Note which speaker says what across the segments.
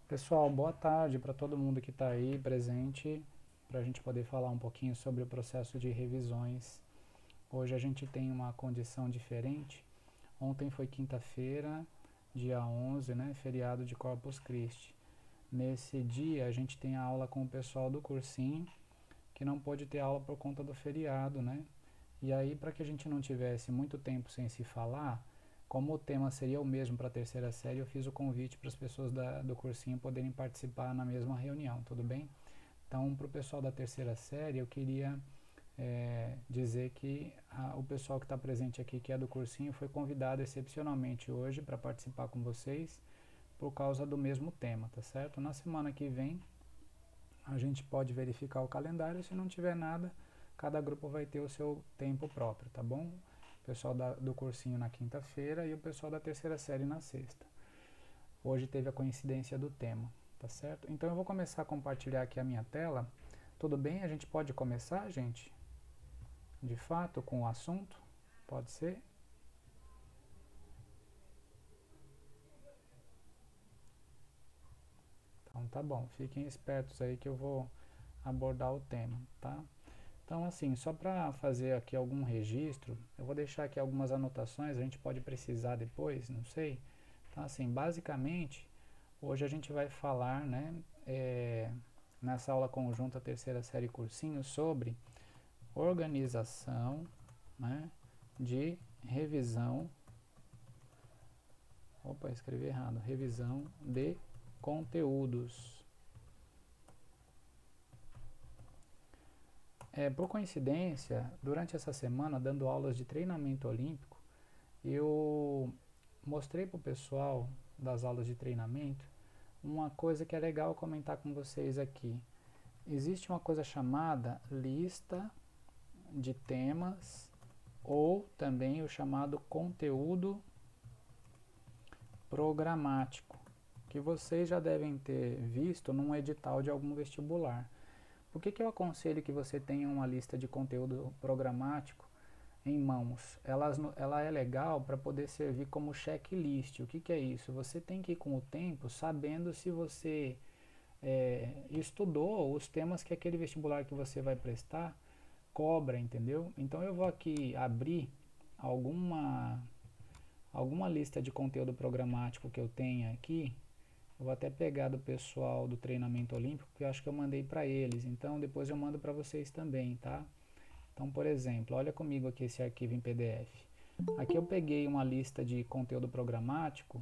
Speaker 1: Pessoal, boa tarde para todo mundo que está aí presente, para a gente poder falar um pouquinho sobre o processo de revisões. Hoje a gente tem uma condição diferente. Ontem foi quinta-feira, dia 11, né, feriado de Corpus Christi. Nesse dia a gente tem a aula com o pessoal do cursinho, que não pôde ter aula por conta do feriado, né? E aí, para que a gente não tivesse muito tempo sem se falar, como o tema seria o mesmo para a terceira série, eu fiz o convite para as pessoas do cursinho poderem participar na mesma reunião, tudo bem? Então, para o pessoal da terceira série, eu queria dizer que o pessoal que está presente aqui, que é do cursinho, foi convidado excepcionalmente hoje para participar com vocês por causa do mesmo tema, tá certo? Na semana que vem, a gente pode verificar o calendário, se não tiver nada, cada grupo vai ter o seu tempo próprio, tá bom? O pessoal do cursinho na quinta-feira e o pessoal da terceira série na sexta. Hoje teve a coincidência do tema, tá certo? Então eu vou começar a compartilhar aqui a minha tela. Tudo bem? A gente pode começar, gente? De fato, com o assunto? Pode ser? Então tá bom, fiquem espertos aí que eu vou abordar o tema, tá? Então, assim, só para fazer aqui algum registro, eu vou deixar aqui algumas anotações, a gente pode precisar depois, não sei. Então, assim, basicamente, hoje a gente vai falar, né, nessa aula conjunta terceira série cursinho, sobre organização, né, de revisão, opa, escrevi errado, revisão de conteúdos. Por coincidência, durante essa semana, dando aulas de treinamento olímpico, eu mostrei para o pessoal das aulas de treinamento uma coisa que é legal comentar com vocês aqui. Existe uma coisa chamada lista de temas ou também o chamado conteúdo programático, que vocês já devem ter visto num edital de algum vestibular. Por que eu aconselho que você tenha uma lista de conteúdo programático em mãos? Ela é legal para poder servir como checklist. O que é isso? Você tem que ir com o tempo sabendo se você estudou os temas que aquele vestibular que você vai prestar cobra, entendeu? Então eu vou aqui abrir alguma, alguma lista de conteúdo programático que eu tenha aqui. Eu vou até pegar do pessoal do treinamento olímpico, que eu acho que eu mandei para eles. Então depois eu mando para vocês também, tá? Então, por exemplo, olha comigo aqui esse arquivo em PDF. Aqui eu peguei uma lista de conteúdo programático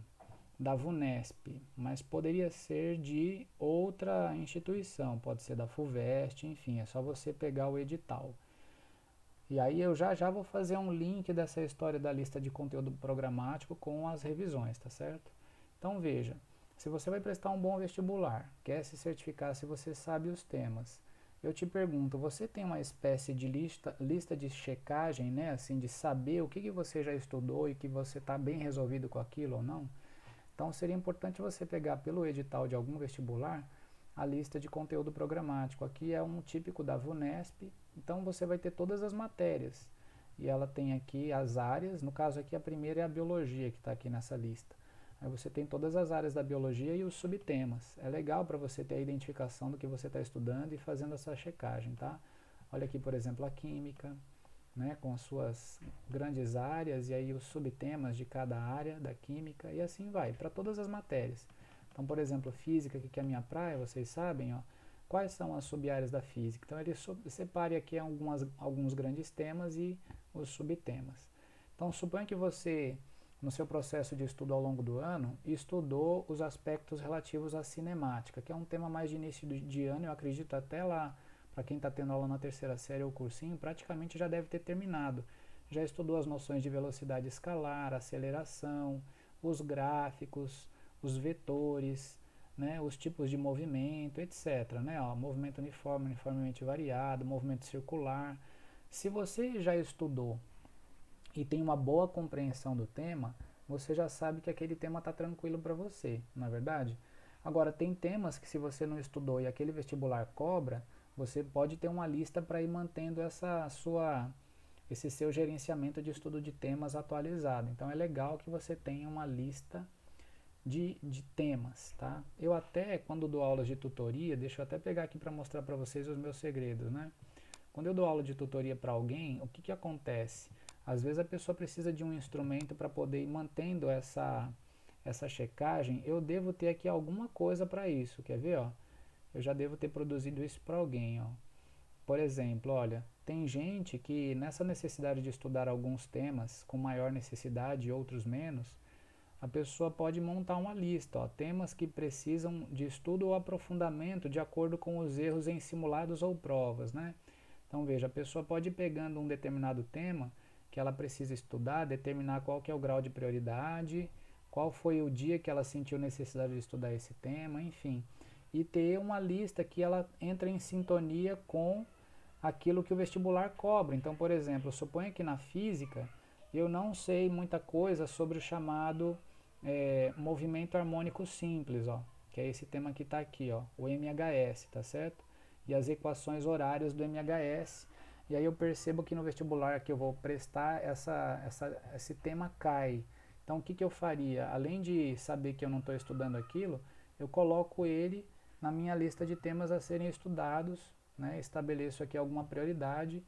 Speaker 1: da VUNESP, mas poderia ser de outra instituição, pode ser da FUVEST, enfim, é só você pegar o edital. E aí eu já vou fazer um link dessa história da lista de conteúdo programático com as revisões, tá certo? Então veja, se você vai prestar um bom vestibular, quer se certificar se você sabe os temas, eu te pergunto, você tem uma espécie de lista de checagem, né, assim, de saber o que você já estudou e que você está bem resolvido com aquilo ou não? Então seria importante você pegar pelo edital de algum vestibular a lista de conteúdo programático. Aqui é um típico da VUNESP, então você vai ter todas as matérias. E ela tem aqui as áreas, no caso aqui a primeira é a biologia que está aqui nessa lista. Aí você tem todas as áreas da biologia e os subtemas. É legal para você ter a identificação do que você está estudando e fazendo essa checagem, tá? Olha aqui, por exemplo, a química, né, com as suas grandes áreas e aí os subtemas de cada área da química e assim vai, para todas as matérias. Então, por exemplo, física, que é a minha praia, vocês sabem, ó, quais são as sub-áreas da física. Então, ele separe aqui alguns grandes temas e os subtemas. Então, suponha que você, no seu processo de estudo ao longo do ano, estudou os aspectos relativos à cinemática, que é um tema mais de início de ano, eu acredito até lá para quem está tendo aula na terceira série ou cursinho, praticamente já deve ter terminado. Já estudou as noções de velocidade escalar, aceleração, os gráficos, os vetores, né, os tipos de movimento, etc. Né, ó, movimento uniforme, uniformemente variado, movimento circular. Se você já estudou e tem uma boa compreensão do tema, você já sabe que aquele tema está tranquilo para você, não é verdade? Agora, tem temas que se você não estudou e aquele vestibular cobra, você pode ter uma lista para ir mantendo esse seu gerenciamento de estudo de temas atualizado. Então é legal que você tenha uma lista de temas, tá? Eu até, quando dou aulas de tutoria, deixa eu até pegar aqui para mostrar para vocês os meus segredos, né? Quando eu dou aula de tutoria para alguém, o que que acontece? Às vezes a pessoa precisa de um instrumento para poder ir mantendo essa checagem. Eu devo ter aqui alguma coisa para isso, quer ver, ó? Eu já devo ter produzido isso para alguém, ó. Por exemplo, olha, tem gente que nessa necessidade de estudar alguns temas com maior necessidade e outros menos, a pessoa pode montar uma lista, ó, temas que precisam de estudo ou aprofundamento de acordo com os erros em simulados ou provas, né? Então veja, a pessoa pode ir pegando um determinado tema que ela precisa estudar, determinar qual que é o grau de prioridade, qual foi o dia que ela sentiu necessidade de estudar esse tema, enfim, e ter uma lista que ela entra em sintonia com aquilo que o vestibular cobra. Então, por exemplo, suponha que na física eu não sei muita coisa sobre o chamado movimento harmônico simples, ó, que é esse tema que está aqui, ó, o MHS, tá certo? E as equações horárias do MHS. E aí eu percebo que no vestibular que eu vou prestar, esse tema cai. Então o que, que eu faria? Além de saber que eu não estou estudando aquilo, eu coloco ele na minha lista de temas a serem estudados, né? Estabeleço aqui alguma prioridade,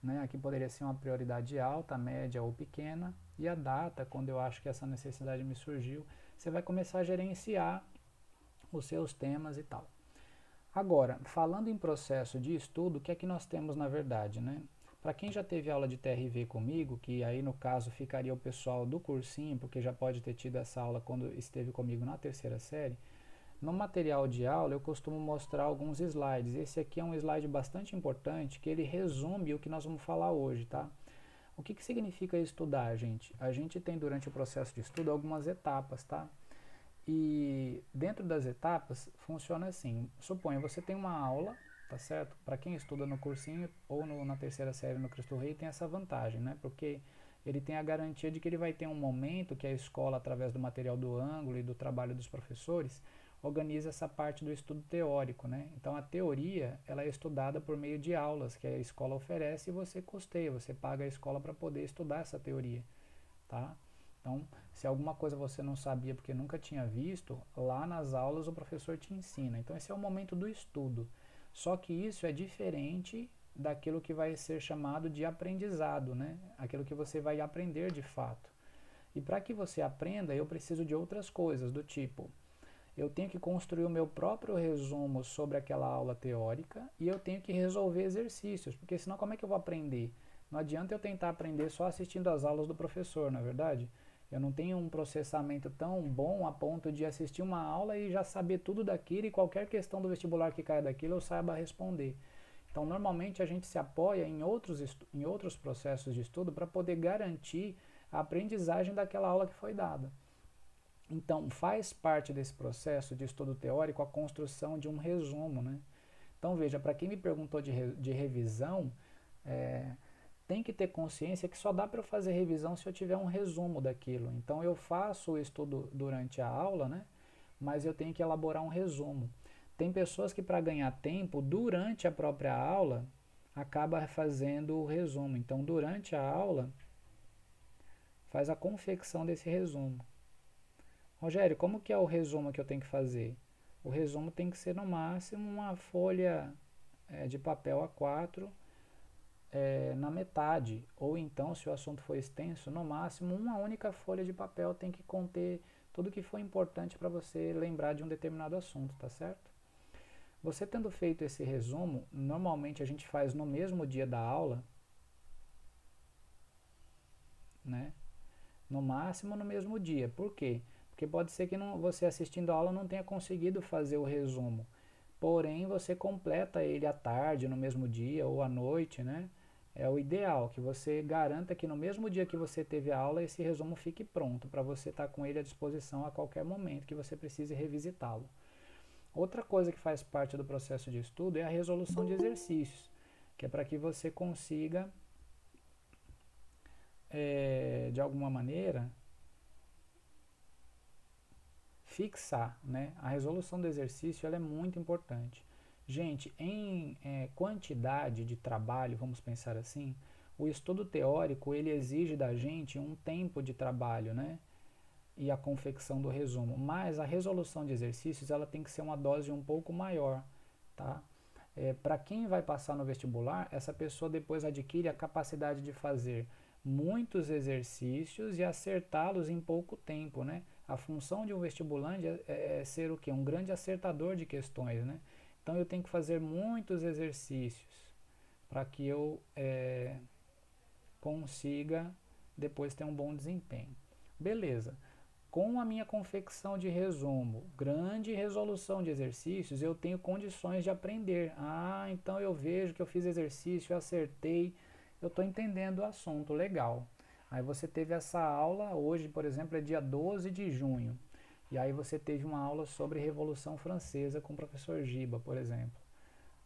Speaker 1: né? Aqui poderia ser uma prioridade alta, média ou pequena, e a data, quando eu acho que essa necessidade me surgiu, você vai começar a gerenciar os seus temas e tal. Agora, falando em processo de estudo, o que é que nós temos na verdade, né? Para quem já teve aula de TRV comigo, que aí no caso ficaria o pessoal do cursinho, porque já pode ter tido essa aula quando esteve comigo na terceira série, no material de aula eu costumo mostrar alguns slides. Esse aqui é um slide bastante importante, que ele resume o que nós vamos falar hoje, tá? O que que significa estudar, gente? A gente tem durante o processo de estudo algumas etapas, tá? E dentro das etapas funciona assim. Suponha, você tem uma aula, tá certo? Para quem estuda no cursinho ou na terceira série no Cristo Rei tem essa vantagem, né? Porque ele tem a garantia de que ele vai ter um momento que a escola, através do material do ângulo e do trabalho dos professores, organiza essa parte do estudo teórico, né? Então a teoria, ela é estudada por meio de aulas que a escola oferece e você custeia, você paga a escola para poder estudar essa teoria, tá? Então, se alguma coisa você não sabia porque nunca tinha visto, lá nas aulas o professor te ensina. Então esse é o momento do estudo. Só que isso é diferente daquilo que vai ser chamado de aprendizado, né? Aquilo que você vai aprender de fato. E para que você aprenda, eu preciso de outras coisas, do tipo, eu tenho que construir o meu próprio resumo sobre aquela aula teórica e eu tenho que resolver exercícios, porque senão como é que eu vou aprender? Não adianta eu tentar aprender só assistindo às aulas do professor, na verdade? Eu não tenho um processamento tão bom a ponto de assistir uma aula e já saber tudo daquilo e qualquer questão do vestibular que caia daquilo eu saiba responder. Então, normalmente a gente se apoia em outros processos de estudo para poder garantir a aprendizagem daquela aula que foi dada. Então, faz parte desse processo de estudo teórico a construção de um resumo, né? Então, veja, para quem me perguntou de revisão, tem que ter consciência que só dá para eu fazer revisão se eu tiver um resumo daquilo. Então, eu faço o estudo durante a aula, né? Mas eu tenho que elaborar um resumo. Tem pessoas que, para ganhar tempo, durante a própria aula, acaba fazendo o resumo. Então, durante a aula, faz a confecção desse resumo. Rogério, como que é o resumo que eu tenho que fazer? O resumo tem que ser no máximo uma folha de papel A4 na metade, ou então, se o assunto for extenso, no máximo uma única folha de papel tem que conter tudo que foi importante para você lembrar de um determinado assunto, tá certo? Você tendo feito esse resumo, normalmente a gente faz no mesmo dia da aula, né? No máximo no mesmo dia. Por quê? Porque pode ser que você assistindo a aula não tenha conseguido fazer o resumo. Porém, você completa ele à tarde, no mesmo dia ou à noite, né? É o ideal, que você garanta que no mesmo dia que você teve a aula, esse resumo fique pronto, para você estar com ele à disposição a qualquer momento que você precise revisitá-lo. Outra coisa que faz parte do processo de estudo é a resolução de exercícios, que é para que você consiga, de alguma maneira, fixar, né? A resolução do exercício ela é muito importante. Gente, em quantidade de trabalho, vamos pensar assim, o estudo teórico ele exige da gente um tempo de trabalho, né? e a confecção do resumo, mas a resolução de exercícios ela tem que ser uma dose um pouco maior, tá? Para quem vai passar no vestibular, essa pessoa depois adquire a capacidade de fazer muitos exercícios e acertá-los em pouco tempo, né? A função de um vestibulante é ser o quê? Um grande acertador de questões, né? Então eu tenho que fazer muitos exercícios para que eu consiga depois ter um bom desempenho. Beleza. Com a minha confecção de resumo, grande resolução de exercícios, eu tenho condições de aprender. Ah, então eu vejo que eu fiz exercício, eu acertei, eu estou entendendo o assunto, legal. Aí você teve essa aula, hoje, por exemplo, é dia 12 de junho. E aí você teve uma aula sobre Revolução Francesa com o professor Giba, por exemplo.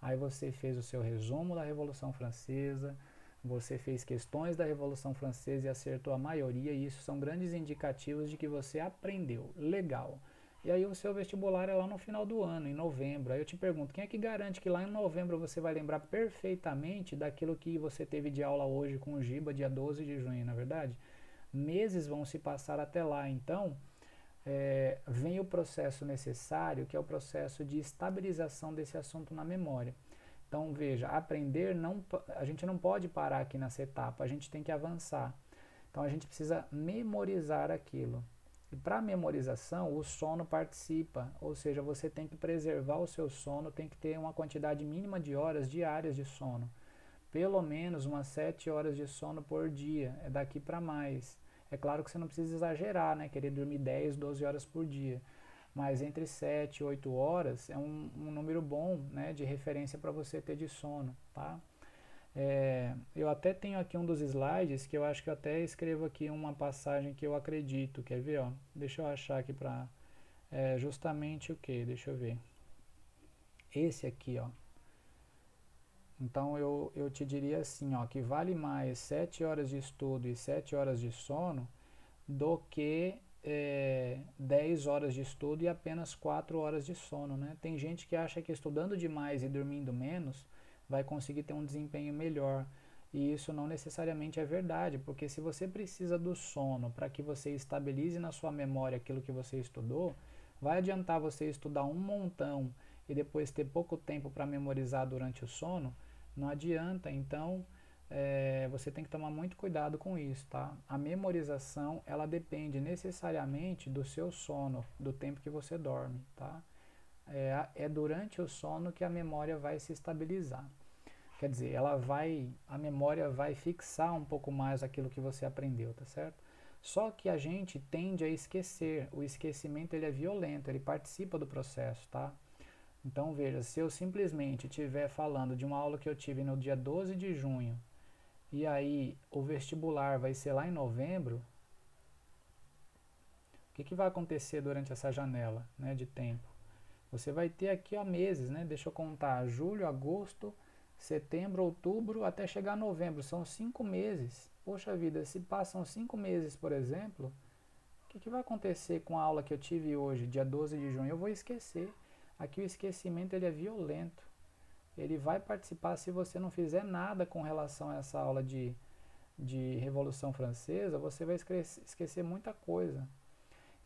Speaker 1: Aí você fez o seu resumo da Revolução Francesa, você fez questões da Revolução Francesa e acertou a maioria, e isso são grandes indicativos de que você aprendeu. Legal. E aí o seu vestibular é lá no final do ano, em novembro. Aí eu te pergunto, quem é que garante que lá em novembro você vai lembrar perfeitamente daquilo que você teve de aula hoje com o Giba, dia 12 de junho, na verdade? Meses vão se passar até lá, então vem o processo necessário, que é o processo de estabilização desse assunto na memória. Então veja, aprender, a gente não pode parar aqui nessa etapa, a gente tem que avançar. Então a gente precisa memorizar aquilo. E para memorização, o sono participa, ou seja, você tem que preservar o seu sono, tem que ter uma quantidade mínima de horas diárias de sono. Pelo menos umas 7 horas de sono por dia, é daqui para mais. É claro que você não precisa exagerar, né? Querer dormir 10, 12 horas por dia. Mas entre 7 e 8 horas é um número bom, né, de referência para você ter de sono, tá? Eu até tenho aqui um dos slides que eu acho que eu até escrevo aqui uma passagem que eu acredito. Quer ver, ó? Deixa eu achar aqui para... justamente o que? Deixa eu ver. Esse aqui, ó. Então eu te diria assim, ó, que vale mais 7 horas de estudo e 7 horas de sono do que 10 horas de estudo e apenas 4 horas de sono, né? Tem gente que acha que estudando demais e dormindo menos vai conseguir ter um desempenho melhor. E isso não necessariamente é verdade, porque se você precisa do sono para que você estabilize na sua memória aquilo que você estudou, vai adiantar você estudar um montão e depois ter pouco tempo para memorizar durante o sono? Não adianta. Então você tem que tomar muito cuidado com isso, tá? A memorização, ela depende necessariamente do seu sono, do tempo que você dorme, tá? É durante o sono que a memória vai se estabilizar. Quer dizer, a memória vai fixar um pouco mais aquilo que você aprendeu, tá certo? Só que a gente tende a esquecer. O esquecimento, ele é violento, ele participa do processo, tá? Então veja, se eu simplesmente estiver falando de uma aula que eu tive no dia 12 de junho, e aí o vestibular vai ser lá em novembro, o que vai acontecer durante essa janela, né, de tempo? Você vai ter aqui, ó, meses, né? Deixa eu contar, julho, agosto, setembro, outubro, até chegar a novembro, são 5 meses. Poxa vida, se passam 5 meses, por exemplo, o que vai acontecer com a aula que eu tive hoje, dia 12 de junho? Eu vou esquecer. Aqui o esquecimento, ele é violento. Ele vai participar se você não fizer nada com relação a essa aula de Revolução Francesa, você vai esquecer muita coisa.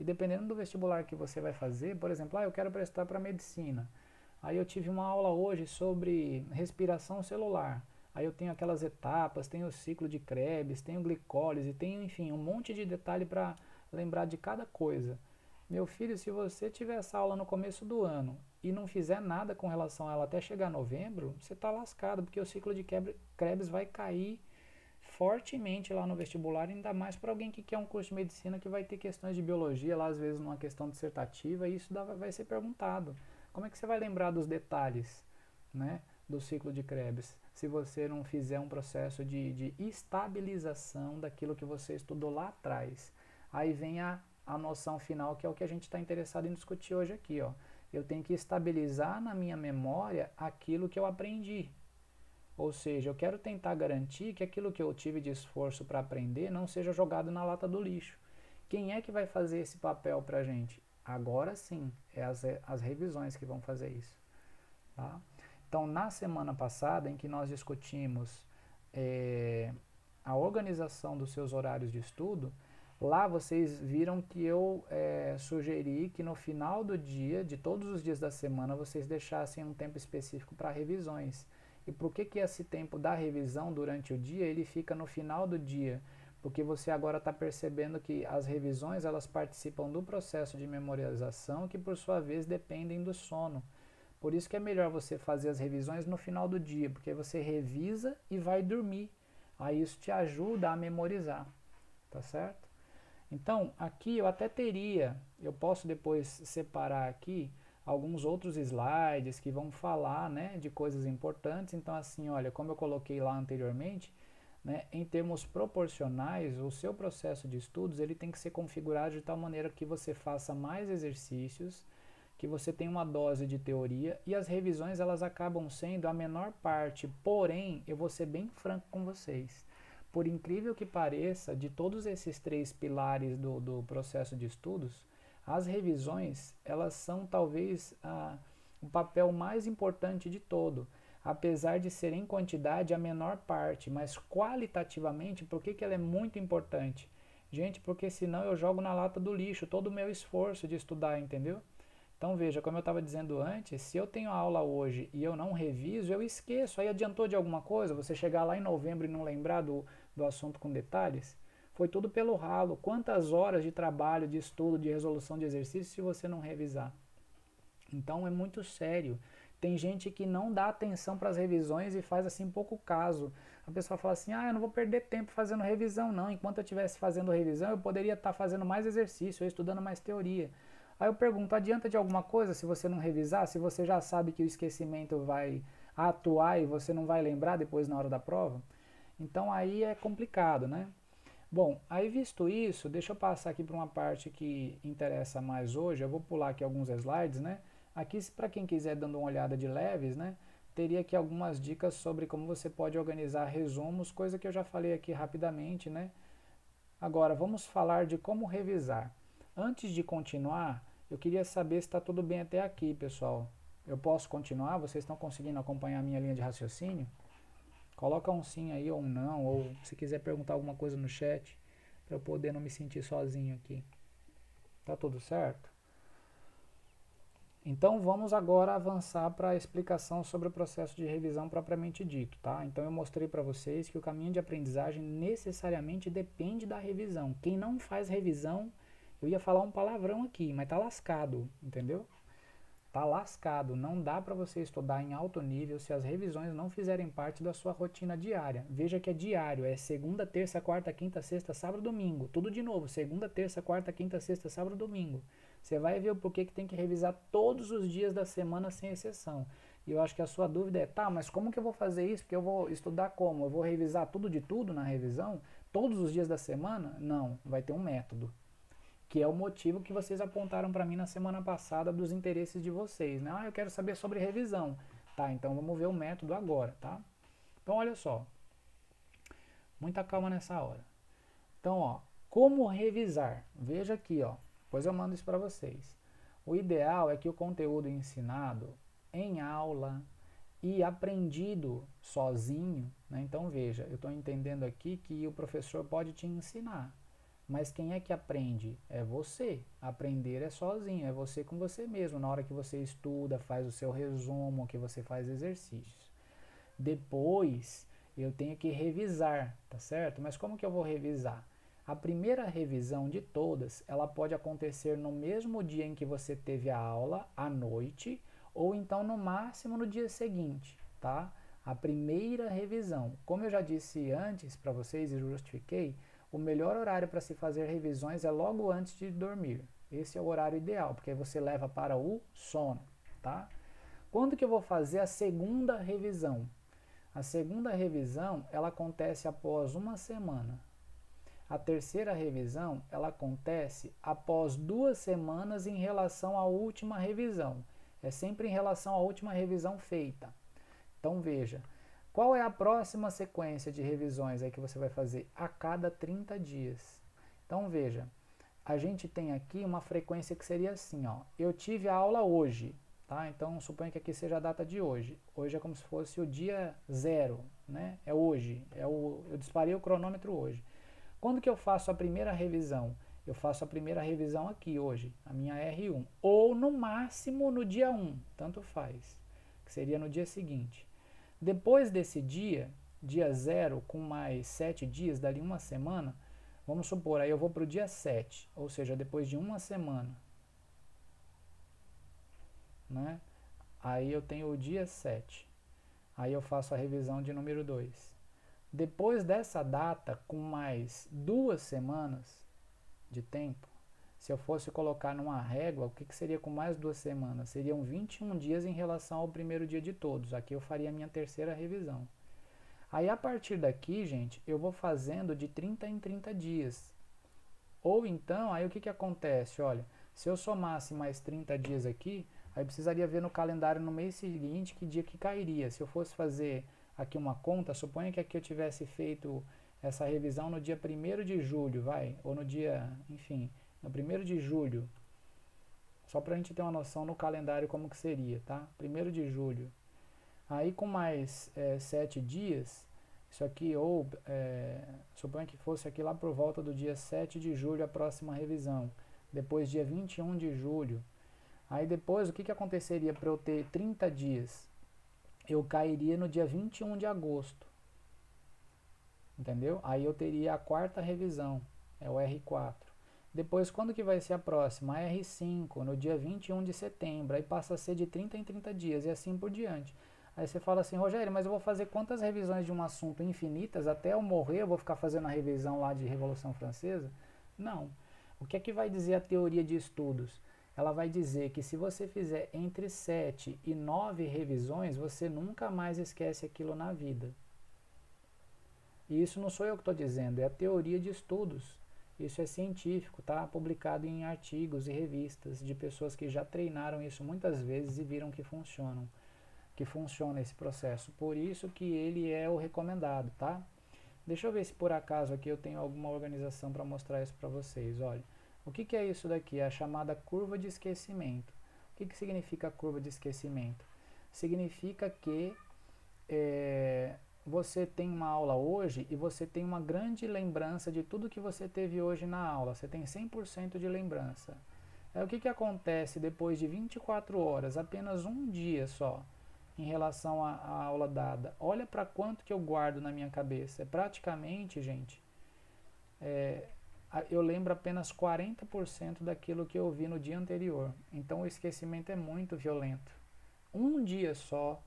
Speaker 1: E dependendo do vestibular que você vai fazer, por exemplo, eu quero prestar para medicina. Aí eu tive uma aula hoje sobre respiração celular. Aí eu tenho aquelas etapas, tenho o ciclo de Krebs, tenho glicólise, tenho, enfim, um monte de detalhe para lembrar de cada coisa. Meu filho, se você tiver essa aula no começo do ano e não fizer nada com relação a ela até chegar novembro, você está lascado, porque o ciclo de Krebs vai cair fortemente lá no vestibular, ainda mais para alguém que quer um curso de medicina que vai ter questões de biologia, lá às vezes numa questão dissertativa, e isso vai ser perguntado. Como é que você vai lembrar dos detalhes, né, do ciclo de Krebs, se você não fizer um processo de estabilização daquilo que você estudou lá atrás? Aí vem a noção final, que é o que a gente está interessado em discutir hoje aqui, ó. Eu tenho que estabilizar na minha memória aquilo que eu aprendi. Ou seja, eu quero tentar garantir que aquilo que eu tive de esforço para aprender não seja jogado na lata do lixo. Quem é que vai fazer esse papel para a gente? Agora sim, as revisões que vão fazer isso. Tá? Então, na semana passada, em que nós discutimos a organização dos seus horários de estudo, Lá vocês viram que eu sugeri que no final do dia, de todos os dias da semana, vocês deixassem um tempo específico para revisões. E por que esse tempo da revisão durante o dia, ele fica no final do dia? Porque você agora está percebendo que as revisões, elas participam do processo de memorização, que por sua vez dependem do sono. Por isso que é melhor você fazer as revisões no final do dia, porque você revisa e vai dormir. Aí isso te ajuda a memorizar, tá certo? Então, aqui eu até teria, eu posso depois separar aqui alguns outros slides que vão falar, né, de coisas importantes. Então, assim, olha, como eu coloquei lá anteriormente, né, em termos proporcionais, o seu processo de estudos ele tem que ser configurado de tal maneira que você faça mais exercícios, que você tenha uma dose de teoria e as revisões elas acabam sendo a menor parte. Porém, eu vou ser bem franco com vocês. Por incrível que pareça, de todos esses três pilares do processo de estudos, as revisões, elas são talvez o papel mais importante de todo, apesar de ser em quantidade a menor parte, mas qualitativamente, por que ela é muito importante? Gente, porque senão eu jogo na lata do lixo todo o meu esforço de estudar, entendeu? Então veja, como eu estava dizendo antes, se eu tenho aula hoje e eu não reviso, eu esqueço. Aí adiantou de alguma coisa? Você chegar lá em novembro e não lembrar do assunto com detalhes? Foi tudo pelo ralo. Quantas horas de trabalho, de estudo, de resolução de exercício se você não revisar? Então é muito sério. Tem gente que não dá atenção para as revisões e faz assim pouco caso. A pessoa fala assim, eu não vou perder tempo fazendo revisão não. Enquanto eu estivesse fazendo revisão, eu poderia estar fazendo mais exercício, ou estudando mais teoria. Aí eu pergunto, adianta de alguma coisa se você não revisar? Se você já sabe que o esquecimento vai atuar e você não vai lembrar depois na hora da prova? Então aí é complicado, né? Bom, aí visto isso, deixa eu passar aqui para uma parte que interessa mais hoje. Eu vou pular aqui alguns slides, né? Aqui, para quem quiser dando uma olhada de leves, né? Teria aqui algumas dicas sobre como você pode organizar resumos, coisa que eu já falei aqui rapidamente, né? Agora, vamos falar de como revisar. Antes de continuar, eu queria saber se está tudo bem até aqui, pessoal. Eu posso continuar? Vocês estão conseguindo acompanhar a minha linha de raciocínio? Coloca um sim aí ou um não, ou se quiser perguntar alguma coisa no chat, para eu poder não me sentir sozinho aqui. Tá tudo certo? Então vamos agora avançar para a explicação sobre o processo de revisão propriamente dito, tá? Então eu mostrei para vocês que o caminho de aprendizagem necessariamente depende da revisão. Quem não faz revisão, eu ia falar um palavrão aqui, mas tá lascado, entendeu? Tá lascado, não dá para você estudar em alto nível se as revisões não fizerem parte da sua rotina diária. Veja que é diário, é segunda, terça, quarta, quinta, sexta, sábado, domingo. Tudo de novo, segunda, terça, quarta, quinta, sexta, sábado, domingo. Você vai ver o porquê que tem que revisar todos os dias da semana sem exceção. E eu acho que a sua dúvida é, tá, mas como que eu vou fazer isso? Porque eu vou estudar como? Eu vou revisar tudo de tudo na revisão? Todos os dias da semana? Não, vai ter um método. Que é o motivo que vocês apontaram para mim na semana passada dos interesses de vocês, né? Eu quero saber sobre revisão. Tá, então vamos ver o método agora, tá? Então olha só, muita calma nessa hora. Então, ó, como revisar? Veja aqui, ó, depois eu mando isso para vocês. O ideal é que o conteúdo ensinado em aula e aprendido sozinho, né? Então veja, eu estou entendendo aqui que o professor pode te ensinar. Mas quem é que aprende? É você. Aprender é sozinho, é você com você mesmo. Na hora que você estuda, faz o seu resumo, que você faz exercícios. Depois, eu tenho que revisar, tá certo? Mas como que eu vou revisar? A primeira revisão de todas, ela pode acontecer no mesmo dia em que você teve a aula, à noite, ou então no máximo no dia seguinte, tá? A primeira revisão. Como eu já disse antes para vocês e justifiquei, o melhor horário para se fazer revisões é logo antes de dormir. Esse é o horário ideal, porque aí você leva para o sono, tá? Quando que eu vou fazer a segunda revisão? A segunda revisão, ela acontece após uma semana. A terceira revisão, ela acontece após 2 semanas em relação à última revisão. É sempre em relação à última revisão feita. Então veja, qual é a próxima sequência de revisões aí que você vai fazer? A cada 30 dias. Então veja, a gente tem aqui uma frequência que seria assim, ó. Eu tive a aula hoje, tá? Então suponha que aqui seja a data de hoje. Hoje é como se fosse o dia 0, né? É hoje. Eu disparei o cronômetro hoje. Quando que eu faço a primeira revisão? Eu faço a primeira revisão aqui hoje, a minha R1, ou no máximo no dia 1, tanto faz, que seria no dia seguinte. Depois desse dia, dia 0 com mais 7 dias, dali uma semana, vamos supor, aí eu vou para o dia 7, ou seja, depois de uma semana, né? Aí eu tenho o dia 7, aí eu faço a revisão de número 2. Depois dessa data, com mais 2 semanas de tempo, se eu fosse colocar numa régua, o que seria com mais 2 semanas? Seriam 21 dias em relação ao primeiro dia de todos. Aqui eu faria a minha terceira revisão. Aí a partir daqui, gente, eu vou fazendo de 30 em 30 dias. Ou então, aí o que acontece? Olha, se eu somasse mais 30 dias aqui, aí precisaria ver no calendário no mês seguinte que dia que cairia. Se eu fosse fazer aqui uma conta, suponha que aqui eu tivesse feito essa revisão no dia 1º de julho, vai, ou no dia, enfim, no 1º de julho, só para a gente ter uma noção no calendário como que seria, tá? 1º de julho. Aí com mais 7 dias, isso aqui, ou suponha que fosse aqui lá por volta do dia 7 de julho a próxima revisão, depois dia 21 de julho. Aí depois, o que aconteceria para eu ter 30 dias? Eu cairia no dia 21 de agosto. Entendeu? Aí eu teria a quarta revisão, é o R4. Depois, quando que vai ser a próxima? A R5, no dia 21 de setembro. Aí passa a ser de 30 em 30 dias e assim por diante. Aí você fala assim, Rogério, mas eu vou fazer quantas revisões de um assunto infinitas? Até eu morrer eu vou ficar fazendo a revisão lá de Revolução Francesa? Não. O que é que vai dizer a teoria de estudos? Ela vai dizer que se você fizer entre 7 e 9 revisões, você nunca mais esquece aquilo na vida. E isso não sou eu que estou dizendo, é a teoria de estudos. Isso é científico, está publicado em artigos e revistas de pessoas que já treinaram isso muitas vezes e viram que funciona esse processo. Por isso que ele é o recomendado, tá? Deixa eu ver se por acaso aqui eu tenho alguma organização para mostrar isso para vocês. Olha, o que é isso daqui? É a chamada curva de esquecimento. O que significa a curva de esquecimento? Significa que você tem uma aula hoje e você tem uma grande lembrança de tudo que você teve hoje na aula. Você tem 100% de lembrança. Aí o que acontece depois de 24 horas, apenas um dia só, em relação à aula dada? Olha para quanto que eu guardo na minha cabeça. É praticamente, gente, eu lembro apenas 40% daquilo que eu vi no dia anterior. Então o esquecimento é muito violento. Um dia só,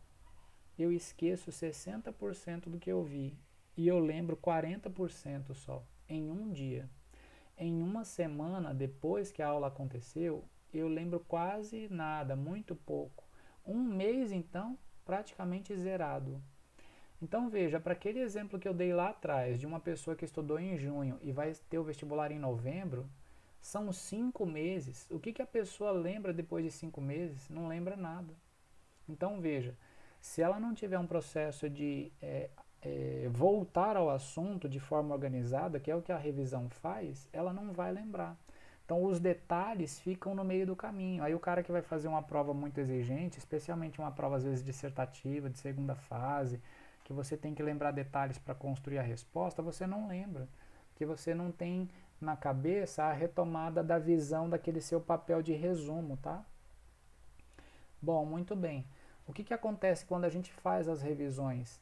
Speaker 1: eu esqueço 60% do que eu vi e eu lembro 40% só, em um dia. Em uma semana depois que a aula aconteceu, eu lembro quase nada, muito pouco. Um mês, então, praticamente zerado. Então veja, para aquele exemplo que eu dei lá atrás, de uma pessoa que estudou em junho e vai ter o vestibular em novembro, são 5 meses. O que a pessoa lembra depois de 5 meses? Não lembra nada. Então veja, se ela não tiver um processo de voltar ao assunto de forma organizada, que é o que a revisão faz, ela não vai lembrar. Então os detalhes ficam no meio do caminho. Aí o cara que vai fazer uma prova muito exigente, especialmente uma prova às vezes dissertativa, de segunda fase, que você tem que lembrar detalhes para construir a resposta, você não lembra, porque você não tem na cabeça a retomada da visão daquele seu papel de resumo, tá? Bom, muito bem. O que acontece quando a gente faz as revisões?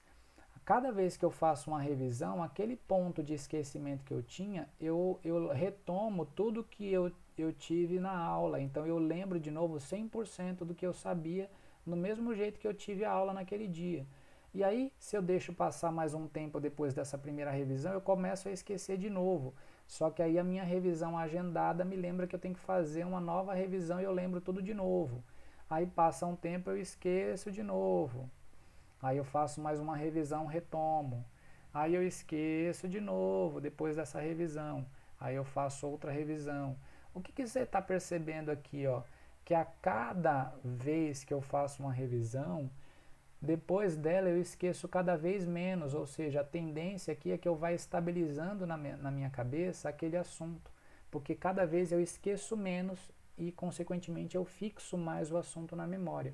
Speaker 1: Cada vez que eu faço uma revisão, aquele ponto de esquecimento que eu tinha, eu retomo tudo que eu tive na aula. Então eu lembro de novo 100% do que eu sabia, no mesmo jeito que eu tive a aula naquele dia. E aí, se eu deixo passar mais um tempo depois dessa primeira revisão, eu começo a esquecer de novo. Só que aí a minha revisão agendada me lembra que eu tenho que fazer uma nova revisão e eu lembro tudo de novo. Aí passa um tempo, eu esqueço de novo. Aí eu faço mais uma revisão, retomo. Aí eu esqueço de novo depois dessa revisão. Aí eu faço outra revisão. O que você está percebendo aqui, ó? Que a cada vez que eu faço uma revisão, depois dela eu esqueço cada vez menos, ou seja, a tendência aqui é que eu vá estabilizando na minha cabeça aquele assunto, porque cada vez eu esqueço menos e, consequentemente, eu fixo mais o assunto na memória.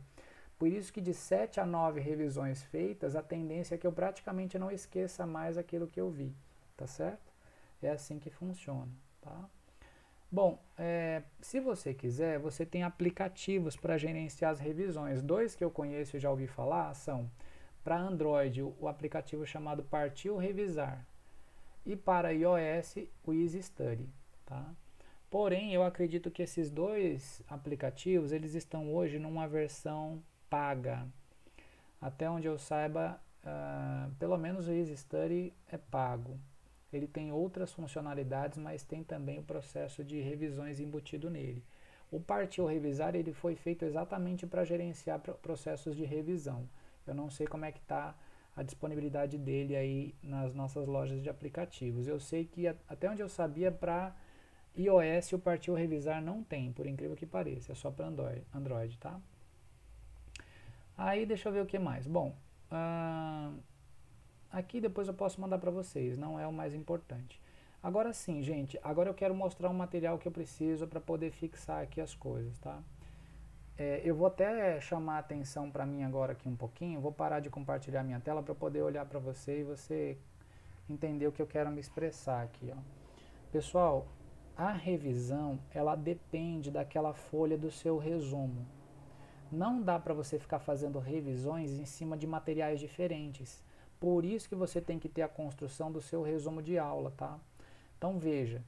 Speaker 1: Por isso que de 7 a 9 revisões feitas, a tendência é que eu praticamente não esqueça mais aquilo que eu vi, tá certo? É assim que funciona, tá? Bom, se você quiser, você tem aplicativos para gerenciar as revisões. Dois que eu conheço e já ouvi falar são, para Android, o aplicativo chamado Partiu Revisar, e para iOS, o Easy Study, tá? Porém, eu acredito que esses dois aplicativos, eles estão hoje numa versão paga. Até onde eu saiba, pelo menos o Easy Study é pago. Ele tem outras funcionalidades, mas tem também o processo de revisões embutido nele. O Partiu Revisar ele foi feito exatamente para gerenciar processos de revisão. Eu não sei como é que está a disponibilidade dele aí nas nossas lojas de aplicativos. Eu sei que até onde eu sabia, para iOS o Partiu Revisar não tem, por incrível que pareça, é só para Android, tá? Aí deixa eu ver o que mais. Bom, aqui depois eu posso mandar para vocês, não é o mais importante. Agora sim, gente, agora eu quero mostrar um material que eu preciso para poder fixar aqui as coisas, tá? Eu vou até chamar a atenção para mim agora aqui um pouquinho, vou parar de compartilhar minha tela para poder olhar para você e você entender o que eu quero me expressar aqui, ó. Pessoal, a revisão, ela depende daquela folha do seu resumo. Não dá para você ficar fazendo revisões em cima de materiais diferentes. Por isso que você tem que ter a construção do seu resumo de aula, tá? Então veja,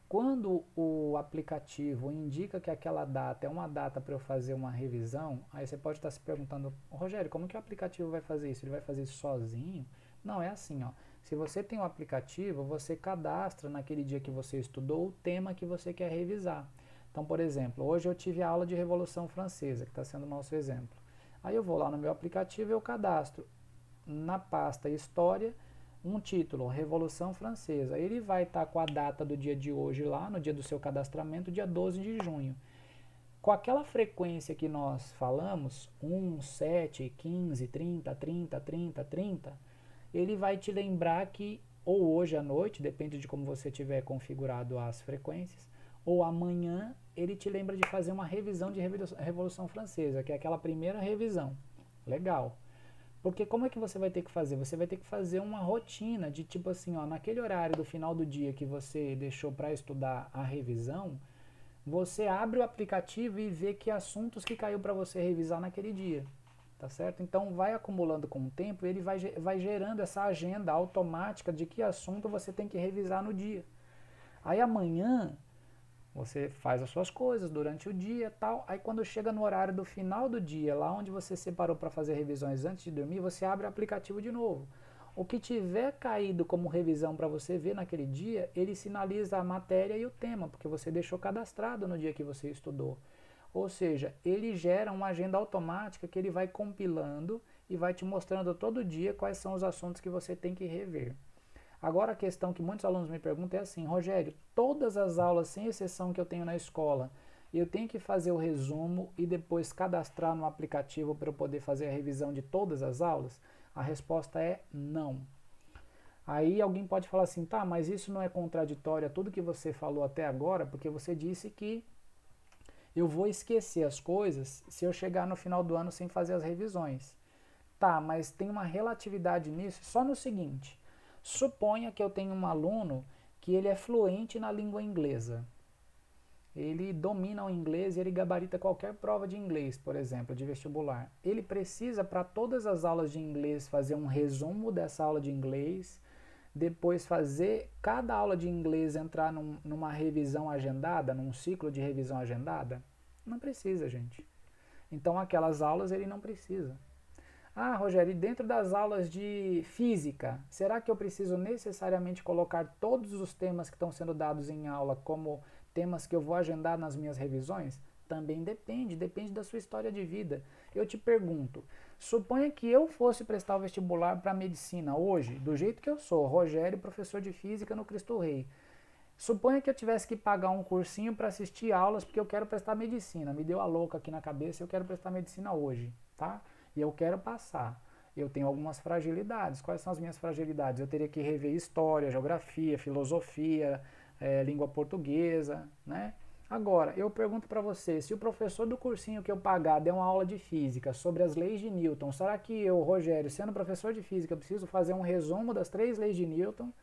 Speaker 1: quando o aplicativo indica que aquela data é uma data para eu fazer uma revisão, aí você pode estar se perguntando, Rogério, como que o aplicativo vai fazer isso? Ele vai fazer isso sozinho? Não, é assim, ó. Se você tem um aplicativo, você cadastra naquele dia que você estudou o tema que você quer revisar. Então, por exemplo, hoje eu tive a aula de Revolução Francesa, que está sendo o nosso exemplo. Aí eu vou lá no meu aplicativo e eu cadastro na pasta História um título, Revolução Francesa. Ele vai estar com a data do dia de hoje lá, no dia do seu cadastramento, dia 12 de junho. Com aquela frequência que nós falamos, 1, 7, 15, 30, 30, 30, 30, ele vai te lembrar que ou hoje à noite, depende de como você tiver configurado as frequências, ou amanhã ele te lembra de fazer uma revisão de Revolução Francesa, que é aquela primeira revisão. Legal. Porque como é que você vai ter que fazer? Você vai ter que fazer uma rotina de tipo assim, ó, naquele horário do final do dia que você deixou para estudar a revisão, você abre o aplicativo e vê que assuntos que caiu para você revisar naquele dia. Tá certo? Então vai acumulando com o tempo e ele vai gerando essa agenda automática de que assunto você tem que revisar no dia. Aí amanhã você faz as suas coisas durante o dia e tal, aí quando chega no horário do final do dia, lá onde você separou para fazer revisões antes de dormir, você abre o aplicativo de novo. O que tiver caído como revisão para você ver naquele dia, ele sinaliza a matéria e o tema, porque você deixou cadastrado no dia que você estudou. Ou seja, ele gera uma agenda automática que ele vai compilando e vai te mostrando todo dia quais são os assuntos que você tem que rever. Agora a questão que muitos alunos me perguntam é assim, Rogério, todas as aulas, sem exceção que eu tenho na escola, eu tenho que fazer o resumo e depois cadastrar no aplicativo para eu poder fazer a revisão de todas as aulas? A resposta é não. Aí alguém pode falar assim, tá, mas isso não é contraditório a tudo que você falou até agora, porque você disse que eu vou esquecer as coisas se eu chegar no final do ano sem fazer as revisões. Tá, mas tem uma relatividade nisso só no seguinte. Suponha que eu tenho um aluno que ele é fluente na língua inglesa. Ele domina o inglês e ele gabarita qualquer prova de inglês, por exemplo, de vestibular. Ele precisa, para todas as aulas de inglês, fazer um resumo dessa aula de inglês, depois fazer cada aula de inglês entrar numa revisão agendada, num ciclo de revisão agendada? Não precisa, gente. Então, aquelas aulas ele não precisa. Ah, Rogério, e dentro das aulas de física, será que eu preciso necessariamente colocar todos os temas que estão sendo dados em aula como temas que eu vou agendar nas minhas revisões? Também depende da sua história de vida. Eu te pergunto, suponha que eu fosse prestar o vestibular para medicina hoje, do jeito que eu sou, Rogério, professor de física no Cristo Rei. Suponha que eu tivesse que pagar um cursinho para assistir aulas porque eu quero prestar medicina. Me deu a louca aqui na cabeça, eu quero prestar medicina hoje, tá? E eu quero passar. Eu tenho algumas fragilidades. Quais são as minhas fragilidades? Eu teria que rever história, geografia, filosofia, língua portuguesa, né? Agora, eu pergunto para você, se o professor do cursinho que eu pagar der uma aula de física sobre as leis de Newton, será que eu, Rogério, sendo professor de física, eu preciso fazer um resumo das 3 leis de Newton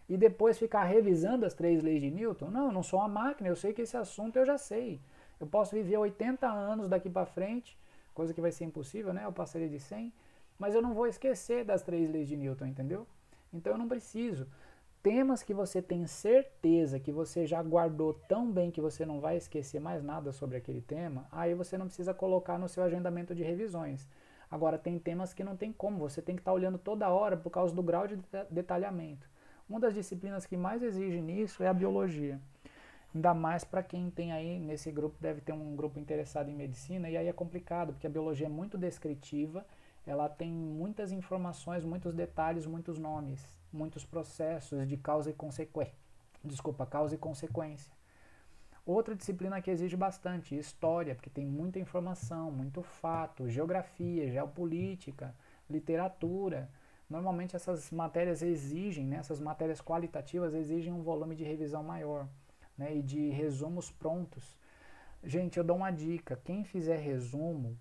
Speaker 1: e depois ficar revisando as 3 leis de Newton? Não, eu não sou uma máquina, eu sei que esse assunto eu já sei. Eu posso viver 80 anos daqui para frente, coisa que vai ser impossível, né? Eu passaria de 100, mas eu não vou esquecer das 3 leis de Newton, entendeu? Então eu não preciso. Temas que você tem certeza que você já guardou tão bem que você não vai esquecer mais nada sobre aquele tema, aí você não precisa colocar no seu agendamento de revisões. Agora, tem temas que não tem como, você tem que estar olhando toda hora por causa do grau de detalhamento. Uma das disciplinas que mais exige nisso é a biologia. Ainda mais para quem tem aí, nesse grupo, deve ter um grupo interessado em medicina, e aí é complicado, porque a biologia é muito descritiva, ela tem muitas informações, muitos detalhes, muitos nomes, muitos processos de causa e consequência. Desculpa, causa e consequência. Outra disciplina que exige bastante, história, porque tem muita informação, muito fato, geografia, geopolítica, literatura. Normalmente essas matérias exigem, né, essas matérias qualitativas exigem um volume de revisão maior, né, e de resumos prontos. Gente, eu dou uma dica, quem fizer resumo,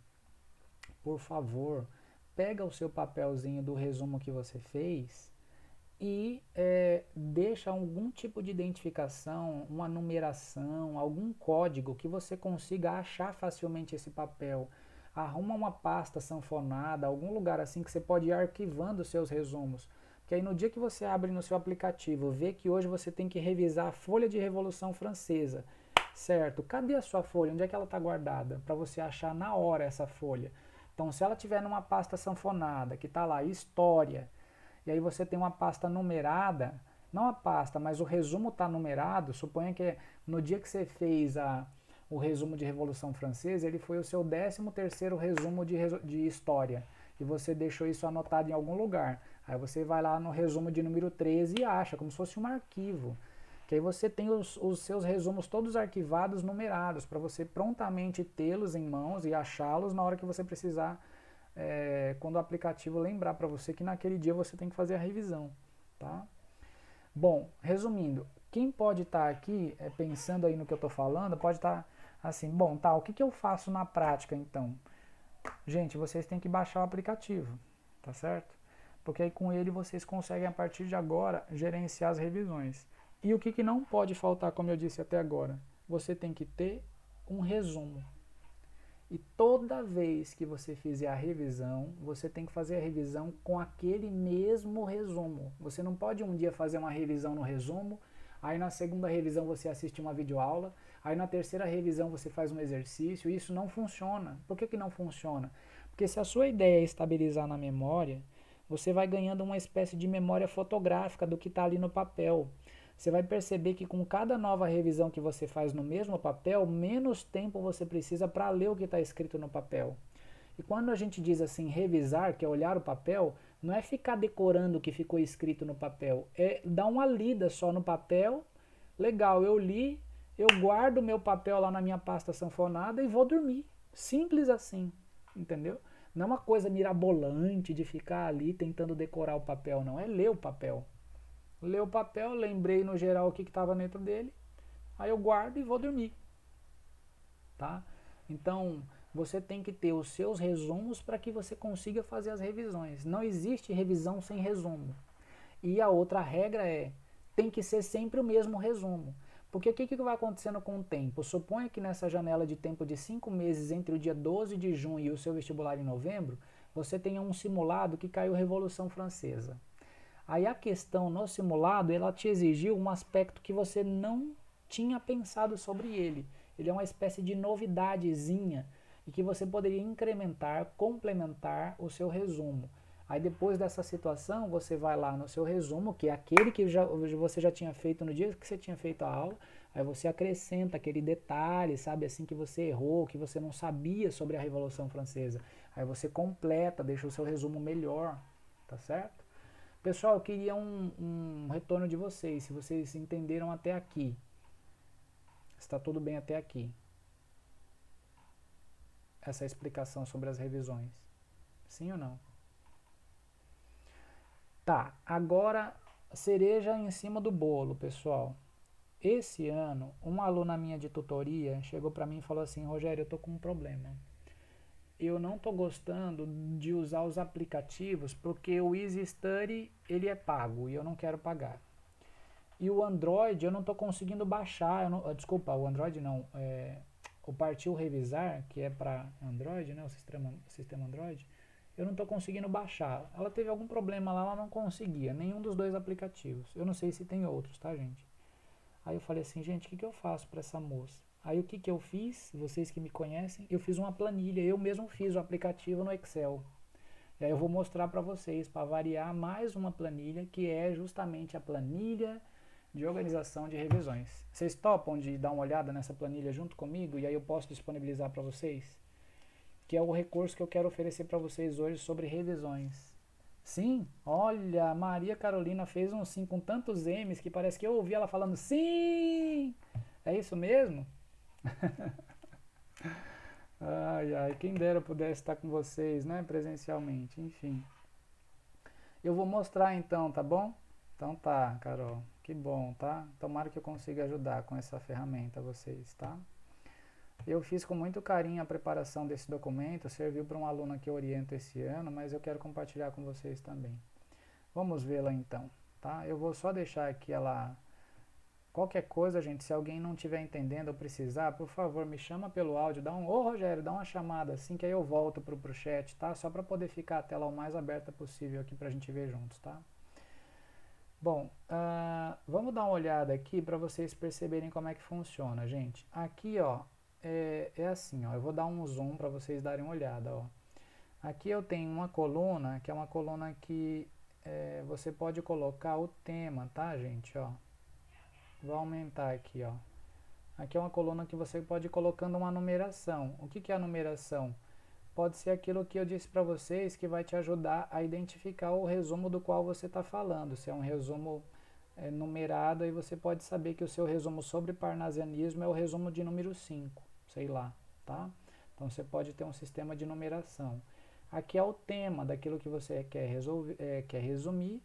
Speaker 1: por favor, pega o seu papelzinho do resumo que você fez e deixa algum tipo de identificação, uma numeração, algum código que você consiga achar facilmente esse papel. Arruma uma pasta sanfonada, algum lugar assim que você pode ir arquivando os seus resumos. Porque aí no dia que você abre no seu aplicativo, vê que hoje você tem que revisar a folha de Revolução Francesa, certo? Cadê a sua folha? Onde é que ela está guardada? Para você achar na hora essa folha. Então, se ela tiver numa pasta sanfonada, que está lá, História, e aí você tem uma pasta numerada, não a pasta, mas o resumo está numerado, suponha que no dia que você fez o resumo de Revolução Francesa, ele foi o seu 13º resumo de história, e você deixou isso anotado em algum lugar. Aí você vai lá no resumo de número 13 e acha, como se fosse um arquivo. Que aí você tem os seus resumos todos arquivados, numerados, para você prontamente tê-los em mãos e achá-los na hora que você precisar, quando o aplicativo lembrar para você que naquele dia você tem que fazer a revisão, tá? Bom, resumindo, quem pode estar aqui pensando aí no que eu estou falando, pode estar assim, bom, tá, o que eu faço na prática então? Gente, vocês têm que baixar o aplicativo, tá certo? Porque aí com ele vocês conseguem a partir de agora gerenciar as revisões. E o que não pode faltar, como eu disse até agora? Você tem que ter um resumo. E toda vez que você fizer a revisão, você tem que fazer a revisão com aquele mesmo resumo. Você não pode um dia fazer uma revisão no resumo, aí na segunda revisão você assiste uma videoaula, aí na terceira revisão você faz um exercício, e isso não funciona. Por que não funciona? Porque se a sua ideia é estabilizar na memória, você vai ganhando uma espécie de memória fotográfica do que está ali no papel. Você vai perceber que com cada nova revisão que você faz no mesmo papel, menos tempo você precisa para ler o que está escrito no papel. E quando a gente diz assim, revisar, que é olhar o papel, não é ficar decorando o que ficou escrito no papel, é dar uma lida só no papel. Legal, eu li, eu guardo o meu papel lá na minha pasta sanfonada e vou dormir. Simples assim, entendeu? Não é uma coisa mirabolante de ficar ali tentando decorar o papel, não. É ler o papel. Ler o papel, lembrei no geral o que estava dentro dele, aí eu guardo e vou dormir. Tá? Então, você tem que ter os seus resumos para que você consiga fazer as revisões. Não existe revisão sem resumo. E a outra regra tem que ser sempre o mesmo resumo. Porque o que vai acontecendo com o tempo? Suponha que nessa janela de tempo de 5 meses entre o dia 12 de junho e o seu vestibular em novembro, você tenha um simulado que caiu Revolução Francesa. Aí a questão no simulado, ela te exigiu um aspecto que você não tinha pensado sobre ele. Ele é uma espécie de novidadezinha e que você poderia incrementar, complementar o seu resumo. Aí depois dessa situação, você vai lá no seu resumo, que é aquele que você já tinha feito no dia que você tinha feito a aula, aí você acrescenta aquele detalhe, sabe, assim que você errou, que você não sabia sobre a Revolução Francesa. Aí você completa, deixa o seu resumo melhor, tá certo? Pessoal, eu queria um retorno de vocês, se vocês entenderam até aqui. Está tudo bem até aqui? Essa explicação sobre as revisões. Sim ou não? Tá, agora cereja em cima do bolo, pessoal. esse ano, uma aluna minha de tutoria chegou para mim e falou assim, Rogério, eu tô com um problema. Eu não tô gostando de usar os aplicativos porque o Easy Study ele é pago e eu não quero pagar. E o Android eu não estou conseguindo baixar, desculpa, o Android não, o Partiu Revisar, que é para Android, né, o sistema Android, eu não estou conseguindo baixar. Ela teve algum problema lá, ela não conseguia, nenhum dos dois aplicativos. Eu não sei se tem outros, tá, gente? Aí eu falei assim, gente, o que, que eu faço para essa moça? Aí o que, que eu fiz, vocês que me conhecem, eu fiz uma planilha, eu mesmo fiz o aplicativo no Excel. E aí eu vou mostrar para vocês, para variar, mais uma planilha, que é justamente a planilha de organização de revisões. Vocês topam de dar uma olhada nessa planilha junto comigo e aí eu posso disponibilizar para vocês? Que é o recurso que eu quero oferecer para vocês hoje sobre revisões. Sim, olha, a Maria Carolina fez um sim com tantos M's que parece que eu ouvi ela falando sim! É isso mesmo? Ai, ai, quem dera eu pudesse estar com vocês, né, presencialmente, enfim. Eu vou mostrar então, tá bom? Então tá, Carol. Que bom, tá? Tomara que eu consiga ajudar com essa ferramenta vocês, tá? Eu fiz com muito carinho a preparação desse documento, serviu para um aluno que eu oriento esse ano, mas eu quero compartilhar com vocês também. Vamos vê-la então, tá? Eu vou só deixar aqui ela... Qualquer coisa, gente, se alguém não estiver entendendo ou precisar, por favor, me chama pelo áudio, ô Rogério, dá uma chamada assim que aí eu volto pro chat, tá? Só para poder ficar a tela o mais aberta possível aqui pra gente ver juntos, tá? Bom, vamos dar uma olhada aqui para vocês perceberem como é que funciona, gente. Aqui, ó, é assim, ó, eu vou dar um zoom para vocês darem uma olhada, ó. Aqui eu tenho uma coluna, que é uma coluna que você pode colocar o tema, tá, gente, ó. Vou aumentar aqui, ó. Aqui é uma coluna que você pode ir colocando uma numeração. O que que é a numeração? Pode ser aquilo que eu disse para vocês que vai te ajudar a identificar o resumo do qual você está falando. Se é um resumo numerado, aí você pode saber que o seu resumo sobre parnasianismo é o resumo de número 5, sei lá, tá? Então você pode ter um sistema de numeração. Aqui é o tema daquilo que você quer resumir,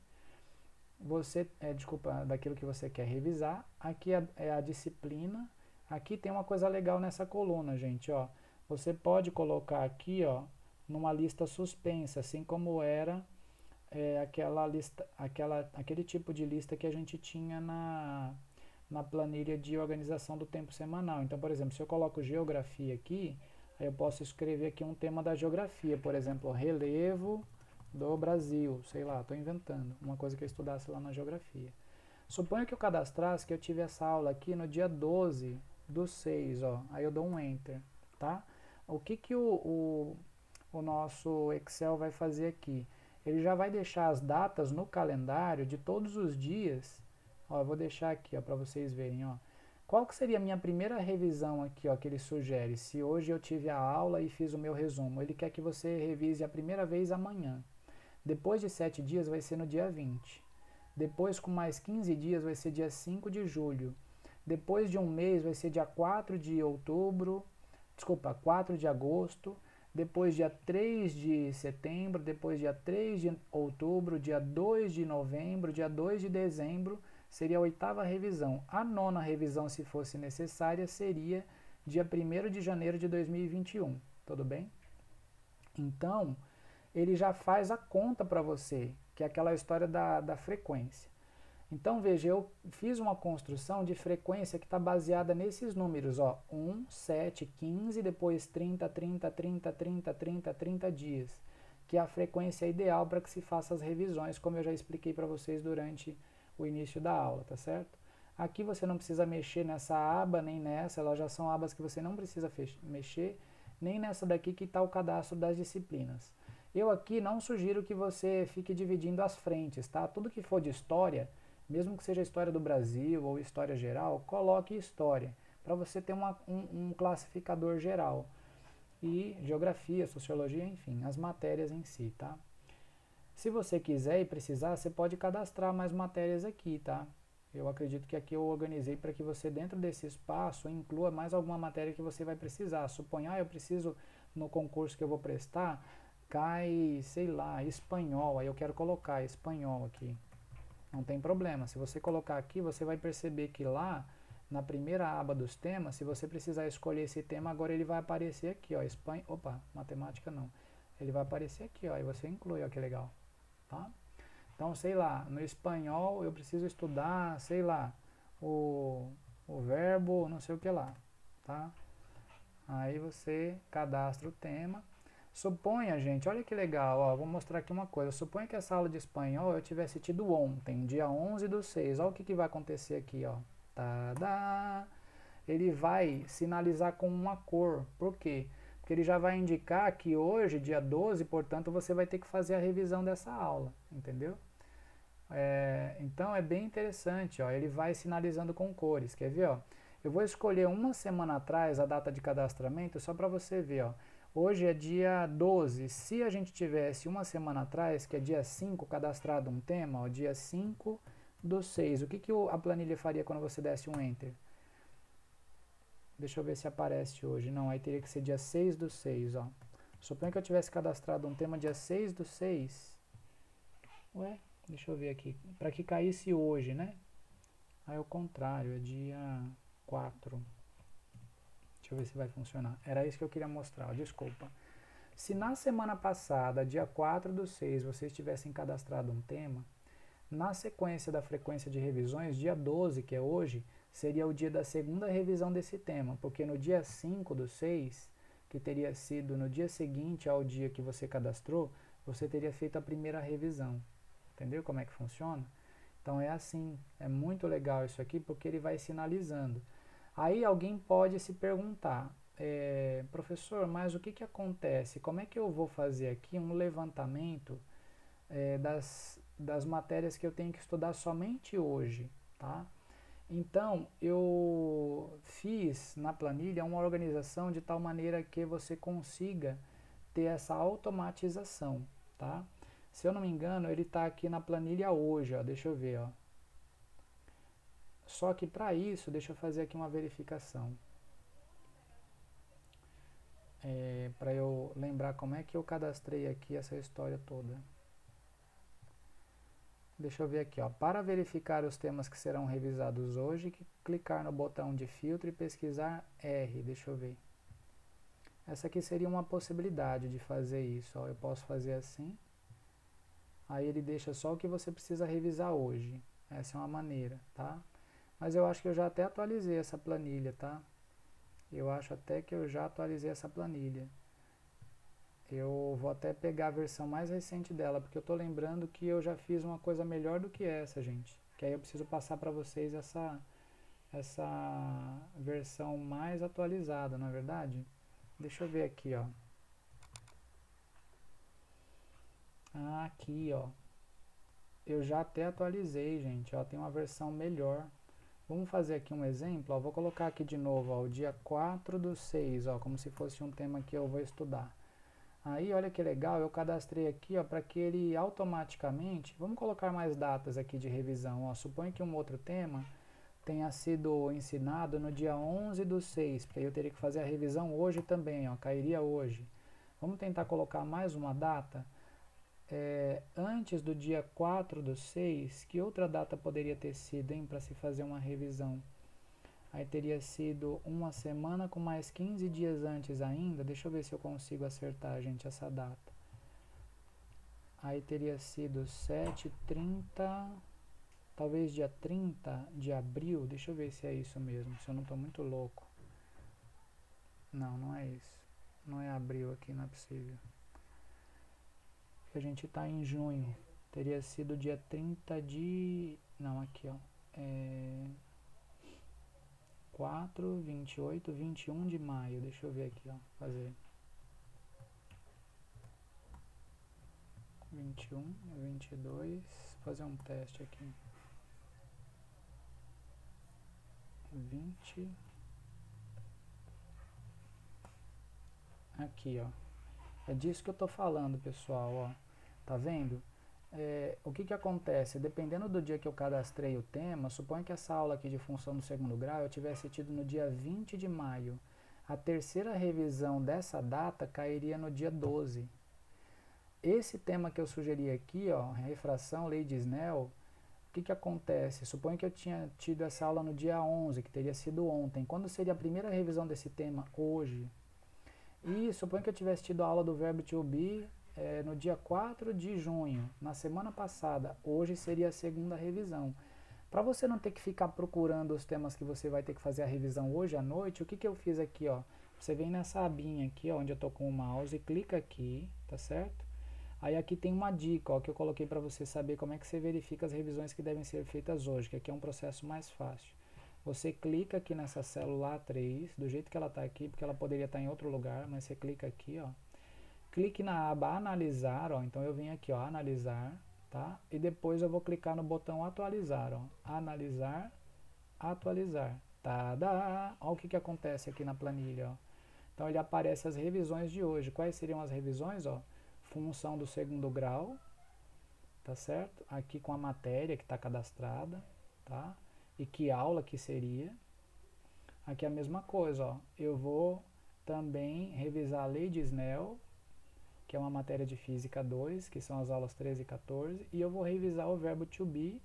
Speaker 1: desculpa, daquilo que você quer revisar. Aqui é a disciplina. Aqui tem uma coisa legal nessa coluna, gente, ó. Você pode colocar aqui, ó, numa lista suspensa, assim como era aquele tipo de lista que a gente tinha na planilha de organização do tempo semanal. Então, por exemplo, se eu coloco geografia aqui, aí eu posso escrever aqui um tema da geografia, por exemplo, relevo do Brasil, sei lá, estou inventando, uma coisa que eu estudasse lá na geografia. Suponha que eu cadastrasse que eu tive essa aula aqui no dia 12/6, ó, aí eu dou um Enter, tá? O que que o nosso Excel vai fazer aqui? Ele já vai deixar as datas no calendário de todos os dias. Ó, eu vou deixar aqui para vocês verem. Ó. Qual que seria a minha primeira revisão aqui, ó, que ele sugere? Se hoje eu tive a aula e fiz o meu resumo, ele quer que você revise a primeira vez amanhã. Depois de 7 dias vai ser no dia 20. Depois, com mais 15 dias, vai ser dia 5 de julho. Depois de um mês, vai ser dia 4 de outubro. Desculpa, 4 de agosto. Depois dia 3 de setembro, depois dia 3 de outubro, dia 2 de novembro, dia 2 de dezembro, seria a 8ª revisão. A 9ª revisão, se fosse necessária, seria dia 1º de janeiro de 2021, tudo bem? Então, ele já faz a conta para você, que é aquela história da frequência. Então, veja, eu fiz uma construção de frequência que está baseada nesses números, ó, 1, 7, 15, depois 30, 30, 30, 30, 30, 30 dias, que é a frequência ideal para que se faça as revisões, como eu já expliquei para vocês durante o início da aula, tá certo? Aqui você não precisa mexer nessa aba, nem nessa, elas já são abas que você não precisa mexer, nem nessa daqui que está o cadastro das disciplinas. Eu aqui não sugiro que você fique dividindo as frentes, tá? Tudo que for de história, mesmo que seja história do Brasil ou história geral, coloque história, para você ter um classificador geral. E geografia, sociologia, enfim, as matérias em si, tá? Se você quiser e precisar, você pode cadastrar mais matérias aqui, tá? Eu acredito que aqui eu organizei para que você, dentro desse espaço, inclua mais alguma matéria que você vai precisar. Suponha, eu preciso, no concurso que eu vou prestar, cai, sei lá, espanhol, aí eu quero colocar espanhol aqui. Não tem problema, se você colocar aqui, você vai perceber que lá na primeira aba dos temas, se você precisar escolher esse tema, agora ele vai aparecer aqui, ó, matemática não. Ele vai aparecer aqui, ó, e você inclui, ó, que legal, tá? Então, sei lá, no espanhol eu preciso estudar, sei lá, o verbo não sei o que lá, tá? Aí você cadastra o tema. Suponha, gente, olha que legal, ó, vou mostrar aqui uma coisa. Suponha que essa aula de espanhol eu tivesse tido ontem, dia 11/6. Olha o que vai acontecer aqui, ó. Tadá! Ele vai sinalizar com uma cor. Por quê? Porque ele já vai indicar que hoje, dia 12, portanto, você vai ter que fazer a revisão dessa aula, entendeu? Então é bem interessante, ó, ele vai sinalizando com cores, quer ver? Ó? Eu vou escolher uma semana atrás a data de cadastramento só para você ver. Ó. Hoje é dia 12, se a gente tivesse uma semana atrás, que é dia 5, cadastrado um tema, ó, dia 5/6, o que a planilha faria quando você desse um Enter? Deixa eu ver se aparece hoje. Não, aí teria que ser dia 6/6, ó. Suponha que eu tivesse cadastrado um tema dia 6/6. Ué? Deixa eu ver aqui, para que caísse hoje, né? Aí é o contrário, é dia 4. Deixa eu ver se vai funcionar. Era isso que eu queria mostrar, desculpa. Se na semana passada, dia 4/6, vocês tivessem cadastrado um tema, na sequência da frequência de revisões, dia 12, que é hoje, seria o dia da segunda revisão desse tema, porque no dia 5/6, que teria sido no dia seguinte ao dia que você cadastrou, você teria feito a primeira revisão. Entendeu como é que funciona? Então é assim, é muito legal isso aqui porque ele vai sinalizando. Aí alguém pode se perguntar, professor, mas o que acontece? Como é que eu vou fazer aqui um levantamento das matérias que eu tenho que estudar somente hoje, tá? Então eu fiz na planilha uma organização de tal maneira que você consiga ter essa automatização, tá? Se eu não me engano, ele está aqui na planilha hoje, ó, deixa eu ver, ó. Só que para isso, deixa eu fazer aqui uma verificação. Para eu lembrar como é que eu cadastrei aqui essa história toda. Deixa eu ver aqui, ó. Para verificar os temas que serão revisados hoje, clicar no botão de filtro e pesquisar R, deixa eu ver. Essa aqui seria uma possibilidade de fazer isso, ó. Eu posso fazer assim. Aí ele deixa só o que você precisa revisar hoje. Essa é uma maneira, tá? Mas eu acho que eu já até atualizei essa planilha, tá? Eu acho até que eu já atualizei essa planilha. Eu vou até pegar a versão mais recente dela, porque eu tô lembrando que eu já fiz uma coisa melhor do que essa, gente. Que aí eu preciso passar para vocês essa versão mais atualizada, não é verdade? Deixa eu ver aqui, ó. Aqui, ó. Eu já até atualizei, gente, ó, tem uma versão melhor. Vamos fazer aqui um exemplo, ó, vou colocar aqui de novo, ó, o dia 4/6, ó, como se fosse um tema que eu vou estudar. Aí, olha que legal, eu cadastrei aqui, ó, para que ele automaticamente, vamos colocar mais datas aqui de revisão, ó, suponha que um outro tema tenha sido ensinado no dia 11/6, porque aí eu teria que fazer a revisão hoje também, ó, cairia hoje. Vamos tentar colocar mais uma data. Antes do dia 4/6, que outra data poderia ter sido, hein, para se fazer uma revisão? Aí teria sido uma semana com mais 15 dias antes ainda. Deixa eu ver se eu consigo acertar, gente, essa data. Aí teria sido 7/30, talvez dia 30 de abril. Deixa eu ver se é isso mesmo, se eu não estou muito louco. Não, não é isso. Não é abril aqui, não é possível. A gente está em junho, teria sido dia 30 de... não, aqui, ó, 4, 28, 21 de maio, deixa eu ver aqui, ó, fazer 21, 22, fazer um teste aqui, 20, aqui, ó, é disso que eu tô falando, pessoal, ó, tá vendo? O que acontece? Dependendo do dia que eu cadastrei o tema, suponha que essa aula aqui de função do segundo grau eu tivesse tido no dia 20 de maio. A terceira revisão dessa data cairia no dia 12. Esse tema que eu sugeri aqui, ó, refração, lei de Snell, O que que acontece? Suponho que eu tinha tido essa aula no dia 11, que teria sido ontem. Quando seria a primeira revisão desse tema? Hoje. E suponho que eu tivesse tido a aula do verbo to be no dia 4 de junho, na semana passada. Hoje seria a segunda revisão. Para você não ter que ficar procurando os temas que você vai ter que fazer a revisão hoje à noite, o que que eu fiz aqui, ó? Você vem nessa abinha aqui, ó, onde eu tô com o mouse, clica aqui, tá certo? Aí aqui tem uma dica, ó, que eu coloquei para você saber como é que você verifica as revisões que devem ser feitas hoje, que aqui é um processo mais fácil. Você clica aqui nessa célula A3, do jeito que ela está aqui, porque ela poderia estar em outro lugar, mas você clica aqui, ó. Clique na aba analisar, ó, então eu venho aqui, ó, analisar, tá? E depois eu vou clicar no botão atualizar, ó, analisar, atualizar. Tada! Olha o que que acontece aqui na planilha, ó. Então ele aparece as revisões de hoje. Quais seriam as revisões, ó? Função do segundo grau, tá certo? Aqui com a matéria que está cadastrada, tá? E que aula que seria. Aqui a mesma coisa, ó. Eu vou também revisar a lei de Snell, que é uma matéria de Física 2, que são as aulas 13 e 14, e eu vou revisar o verbo to be,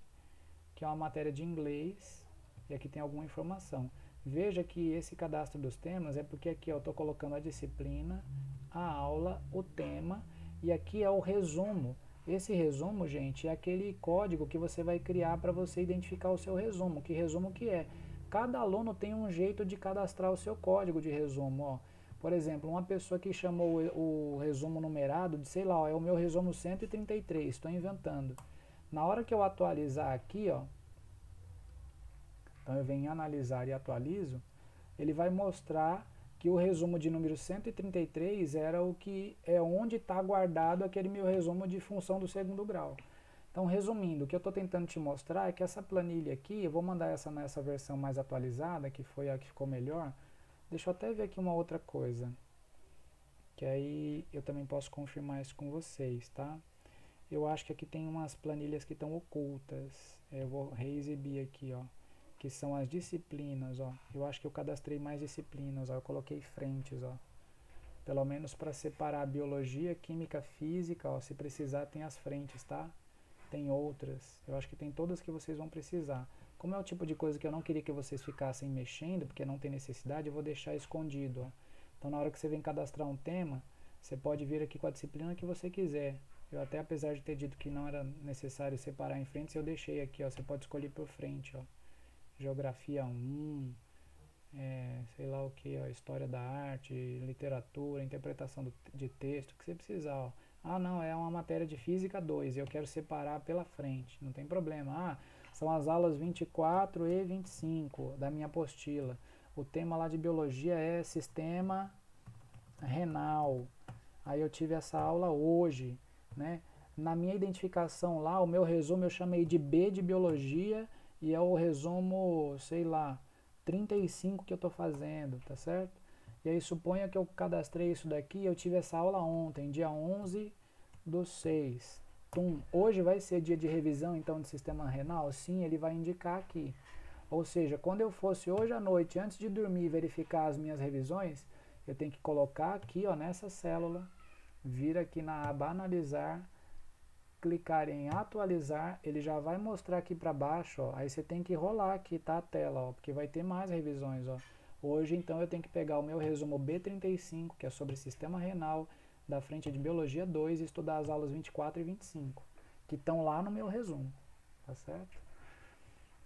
Speaker 1: que é uma matéria de inglês, e aqui tem alguma informação. Veja que esse cadastro dos temas é porque aqui eu estou colocando a disciplina, a aula, o tema, e aqui é o resumo. Esse resumo, gente, é aquele código que você vai criar para você identificar o seu resumo. Que resumo que é? Cada aluno tem um jeito de cadastrar o seu código de resumo, ó. Por exemplo, uma pessoa que chamou o resumo numerado de, sei lá, ó, é o meu resumo 133, estou inventando. Na hora que eu atualizar aqui, ó, então eu venho em analisar e atualizo, ele vai mostrar que o resumo de número 133 era o que é onde está guardado aquele meu resumo de função do segundo grau. Então, resumindo, o que eu estou tentando te mostrar é que essa planilha aqui, eu vou mandar essa nessa versão mais atualizada, que foi a que ficou melhor. Deixa eu até ver aqui uma outra coisa, que aí eu também posso confirmar isso com vocês, tá? Eu acho que aqui tem umas planilhas que estão ocultas. Eu vou reexibir aqui, ó, que são as disciplinas, ó. Eu acho que eu cadastrei mais disciplinas, ó. Eu coloquei frentes, ó. Pelo menos para separar biologia, química, física, ó. Se precisar tem as frentes, tá? Tem outras. Eu acho que tem todas que vocês vão precisar. Como é o tipo de coisa que eu não queria que vocês ficassem mexendo, porque não tem necessidade, eu vou deixar escondido, ó. Então na hora que você vem cadastrar um tema, você pode vir aqui com a disciplina que você quiser. Eu até, apesar de ter dito que não era necessário separar em frentes, eu deixei aqui, ó. Você pode escolher por frente, ó. Geografia 1, sei lá o que, ó, História da Arte, Literatura, Interpretação de texto, o que você precisar, ó. Ah, não, é uma matéria de Física 2, eu quero separar pela frente, não tem problema. Ah, são as aulas 24 e 25 da minha apostila. O tema lá de Biologia é Sistema Renal. Aí eu tive essa aula hoje, né? Na minha identificação lá, o meu resumo eu chamei de B de Biologia e é o resumo, sei lá, 35 que eu estou fazendo, tá certo? E aí suponha que eu cadastrei isso daqui, eu tive essa aula ontem, dia 11/6. Hoje vai ser dia de revisão então de sistema renal? Sim, ele vai indicar aqui. Ou seja, quando eu fosse hoje à noite, antes de dormir, verificar as minhas revisões, eu tenho que colocar aqui, ó, nessa célula, vir aqui na aba analisar, clicar em atualizar, ele já vai mostrar aqui para baixo, ó, aí você tem que rolar aqui, tá, a tela, ó, porque vai ter mais revisões, ó. Hoje, então, eu tenho que pegar o meu resumo B35, que é sobre sistema renal, da frente de Biologia 2, e estudar as aulas 24 e 25, que estão lá no meu resumo, tá certo?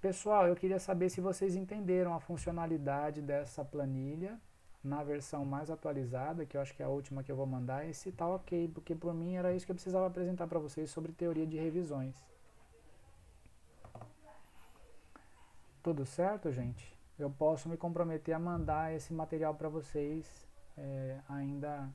Speaker 1: Pessoal, eu queria saber se vocês entenderam a funcionalidade dessa planilha na versão mais atualizada, que eu acho que é a última que eu vou mandar, e se tá ok, porque por mim era isso que eu precisava apresentar para vocês sobre teoria de revisões. Tudo certo, gente? Eu posso me comprometer a mandar esse material para vocês ainda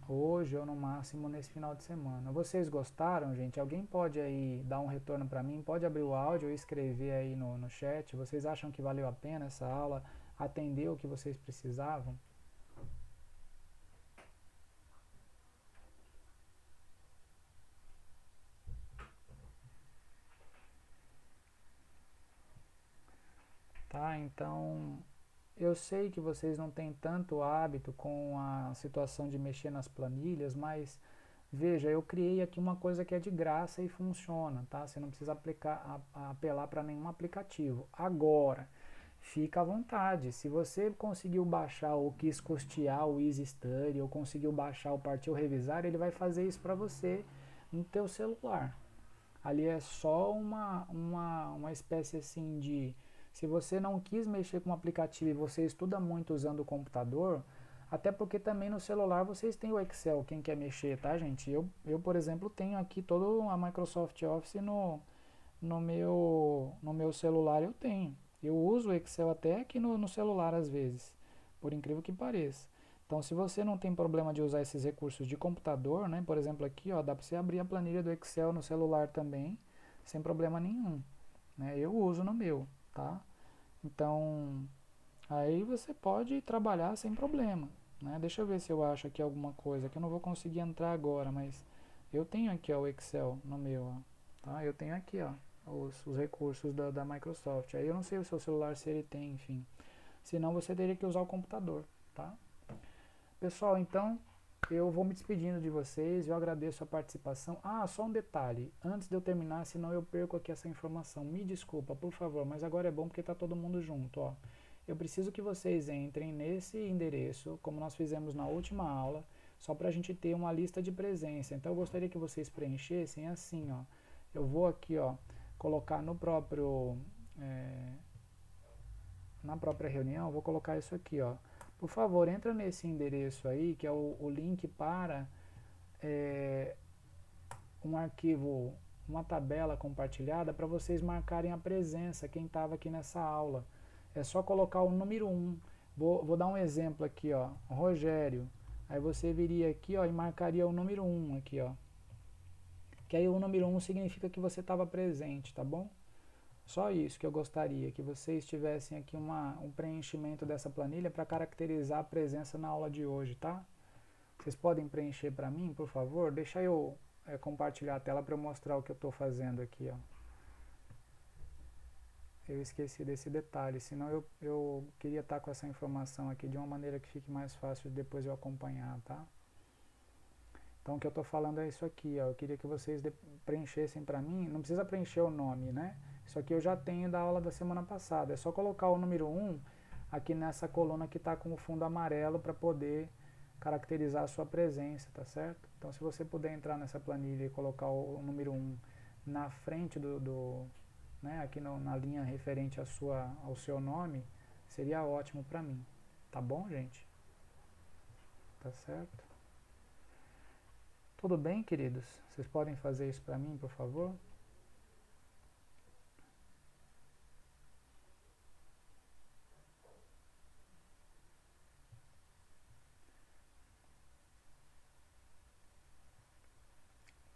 Speaker 1: hoje ou no máximo nesse final de semana. Vocês gostaram, gente? Alguém pode aí dar um retorno para mim? Pode abrir o áudio ou escrever aí no chat. Vocês acham que valeu a pena essa aula? Atendeu o que vocês precisavam? Tá, então eu sei que vocês não têm tanto hábito com a situação de mexer nas planilhas, mas Veja, eu criei aqui uma coisa que é de graça e funciona, tá? Você não precisa apelar para nenhum aplicativo. Agora, fica à vontade. Se você conseguiu baixar ou quis custear o Easy Study ou conseguiu baixar o Partiu Revisar, ele vai fazer isso para você no teu celular. Ali é só uma espécie assim de... Se você não quis mexer com o aplicativo e você estuda muito usando o computador, até porque também no celular vocês têm o Excel, quem quer mexer, tá, gente? Eu por exemplo, tenho aqui todo a Microsoft Office no meu celular, eu tenho. Eu uso o Excel até aqui no celular às vezes, por incrível que pareça. Então, se você não tem problema de usar esses recursos de computador, né? Por exemplo, aqui, ó, dá para você abrir a planilha do Excel no celular também, sem problema nenhum, né? Eu uso no meu, tá? Então, aí você pode trabalhar sem problema, né? Deixa eu ver se eu acho aqui alguma coisa que eu não vou conseguir entrar agora, mas eu tenho aqui, ó, o Excel no meu, ó, tá? Eu tenho aqui, ó, os recursos da Microsoft. Aí eu não sei o seu celular se ele tem, enfim. Senão você teria que usar o computador, tá? Pessoal, então eu vou me despedindo de vocês, eu agradeço a participação. Ah, só um detalhe, antes de eu terminar, senão eu perco aqui essa informação. Me desculpa, por favor, mas agora é bom porque está todo mundo junto, ó. Eu preciso que vocês entrem nesse endereço, como nós fizemos na última aula, só para a gente ter uma lista de presença. Então eu gostaria que vocês preenchessem assim, ó. Eu vou aqui, ó, colocar no próprio, na própria reunião, eu vou colocar isso aqui, ó. Por favor, entra nesse endereço aí, que é o link para um arquivo, uma tabela compartilhada para vocês marcarem a presença, quem estava aqui nessa aula. É só colocar o número 1. Vou dar um exemplo aqui, ó, Rogério. Aí você viria aqui, ó, e marcaria o número 1 aqui, ó. Que aí o número 1 significa que você estava presente, tá bom? Só isso que eu gostaria, que vocês tivessem aqui um preenchimento dessa planilha para caracterizar a presença na aula de hoje, tá? Vocês podem preencher para mim, por favor? Deixa eu compartilhar a tela para eu mostrar o que eu estou fazendo aqui, ó. Eu esqueci desse detalhe, senão eu queria estar com essa informação aqui de uma maneira que fique mais fácil de depois eu acompanhar, tá? Então o que eu estou falando é isso aqui, ó. Eu queria que vocês preenchessem para mim, não precisa preencher o nome, né? Isso aqui eu já tenho da aula da semana passada, é só colocar o número 1 aqui nessa coluna que está com o fundo amarelo para poder caracterizar a sua presença, tá certo? Então se você puder entrar nessa planilha e colocar o número 1 na frente né, aqui na linha referente ao seu nome, seria ótimo para mim, tá bom, gente? Tá certo? Tudo bem, queridos? Vocês podem fazer isso para mim, por favor?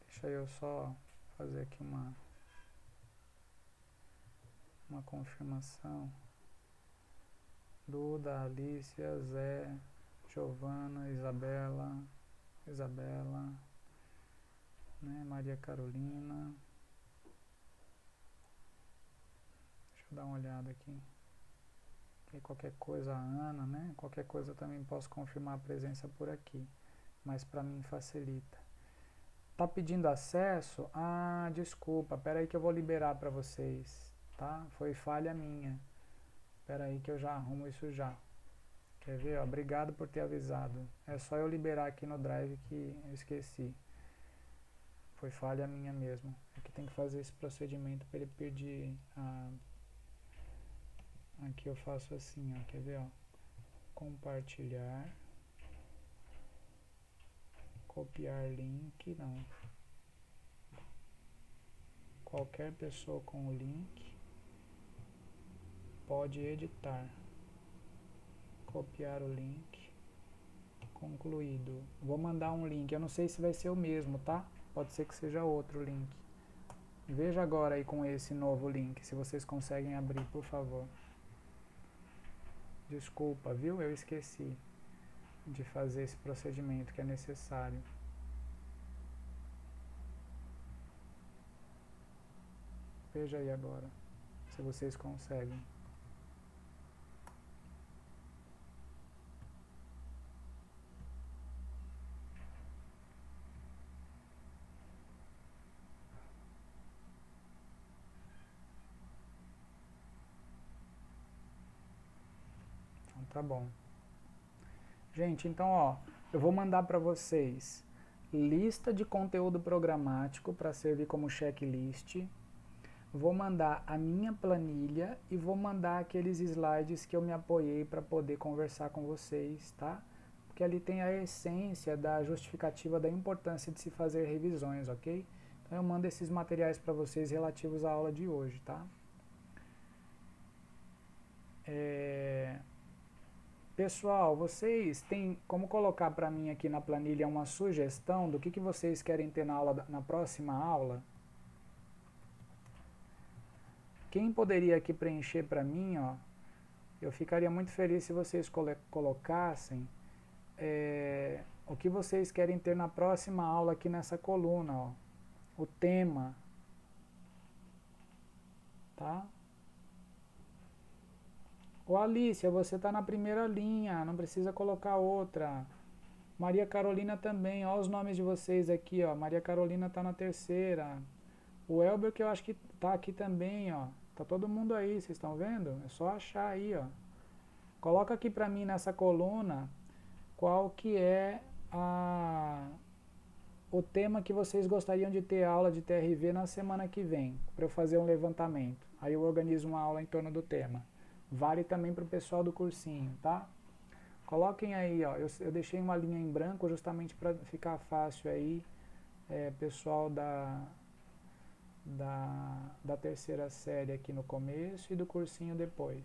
Speaker 1: Deixa eu só fazer aqui uma confirmação. Duda, Alicia, Zé, Giovana, Isabela, né, Maria Carolina. Deixa eu dar uma olhada aqui. E qualquer coisa, a Ana, né? Qualquer coisa eu também posso confirmar a presença por aqui. Mas para mim facilita. Tá pedindo acesso? Ah, desculpa. Pera aí que eu vou liberar para vocês, tá? Foi falha minha. Pera aí que eu já arrumo isso já. Quer ver? Ó, obrigado por ter avisado. É só eu liberar aqui no Drive que eu esqueci. Foi falha minha mesmo. Aqui tem que fazer esse procedimento para ele pedir a... Aqui eu faço assim, ó. Quer ver? Ó? Compartilhar. Copiar link, não. Qualquer pessoa com o link pode editar. Copiar o link. Concluído. Vou mandar um link. Eu não sei se vai ser o mesmo, tá? Pode ser que seja outro link. Veja agora aí com esse novo link, se vocês conseguem abrir, por favor. Desculpa, viu? Eu esqueci de fazer esse procedimento que é necessário. Veja aí agora, se vocês conseguem. Tá bom. Gente, então, ó, eu vou mandar para vocês lista de conteúdo programático para servir como checklist. Vou mandar a minha planilha e vou mandar aqueles slides que eu me apoiei para poder conversar com vocês, tá? Porque ali tem a essência da justificativa da importância de se fazer revisões, ok? Então eu mando esses materiais para vocês relativos à aula de hoje, tá? Pessoal, vocês têm como colocar para mim aqui na planilha uma sugestão do que vocês querem ter na aula, na próxima aula? Quem poderia aqui preencher para mim, ó? Eu ficaria muito feliz se vocês colocassem o que vocês querem ter na próxima aula aqui nessa coluna, ó. O tema, tá? Ô Alicia, você está na primeira linha, não precisa colocar outra. Maria Carolina também, ó os nomes de vocês aqui, ó. Maria Carolina está na terceira. O Elber que eu acho que está aqui também, ó. Tá todo mundo aí, vocês estão vendo? É só achar aí, ó. Coloca aqui para mim nessa coluna qual que é o tema que vocês gostariam de ter aula de TRV na semana que vem, para eu fazer um levantamento. Aí eu organizo uma aula em torno do tema. Vale também para o pessoal do cursinho, tá? Coloquem aí, ó, eu deixei uma linha em branco justamente para ficar fácil aí, pessoal da terceira série aqui no começo e do cursinho depois.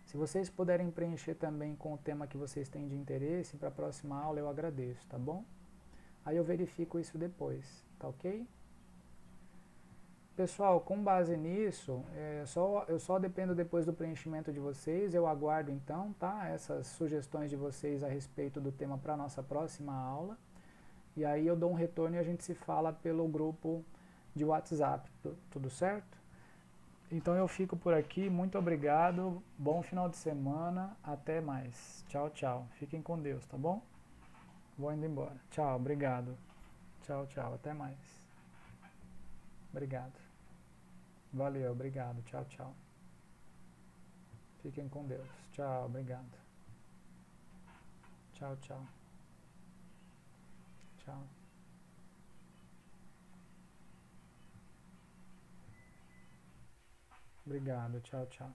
Speaker 1: Se vocês puderem preencher também com o tema que vocês têm de interesse para a próxima aula, eu agradeço, tá bom? Aí eu verifico isso depois, tá ok? Pessoal, com base nisso, eu só dependo depois do preenchimento de vocês, eu aguardo então, tá? Essas sugestões de vocês a respeito do tema para a nossa próxima aula. E aí eu dou um retorno e a gente se fala pelo grupo de WhatsApp, tudo certo? Então eu fico por aqui, muito obrigado, bom final de semana, até mais. Tchau, tchau. Fiquem com Deus, tá bom? Vou indo embora. Tchau, obrigado. Tchau, tchau, até mais. Obrigado. Valeu, obrigado. Tchau, tchau. Fiquem com Deus. Tchau, obrigado. Tchau, tchau. Tchau. Obrigado, tchau, tchau.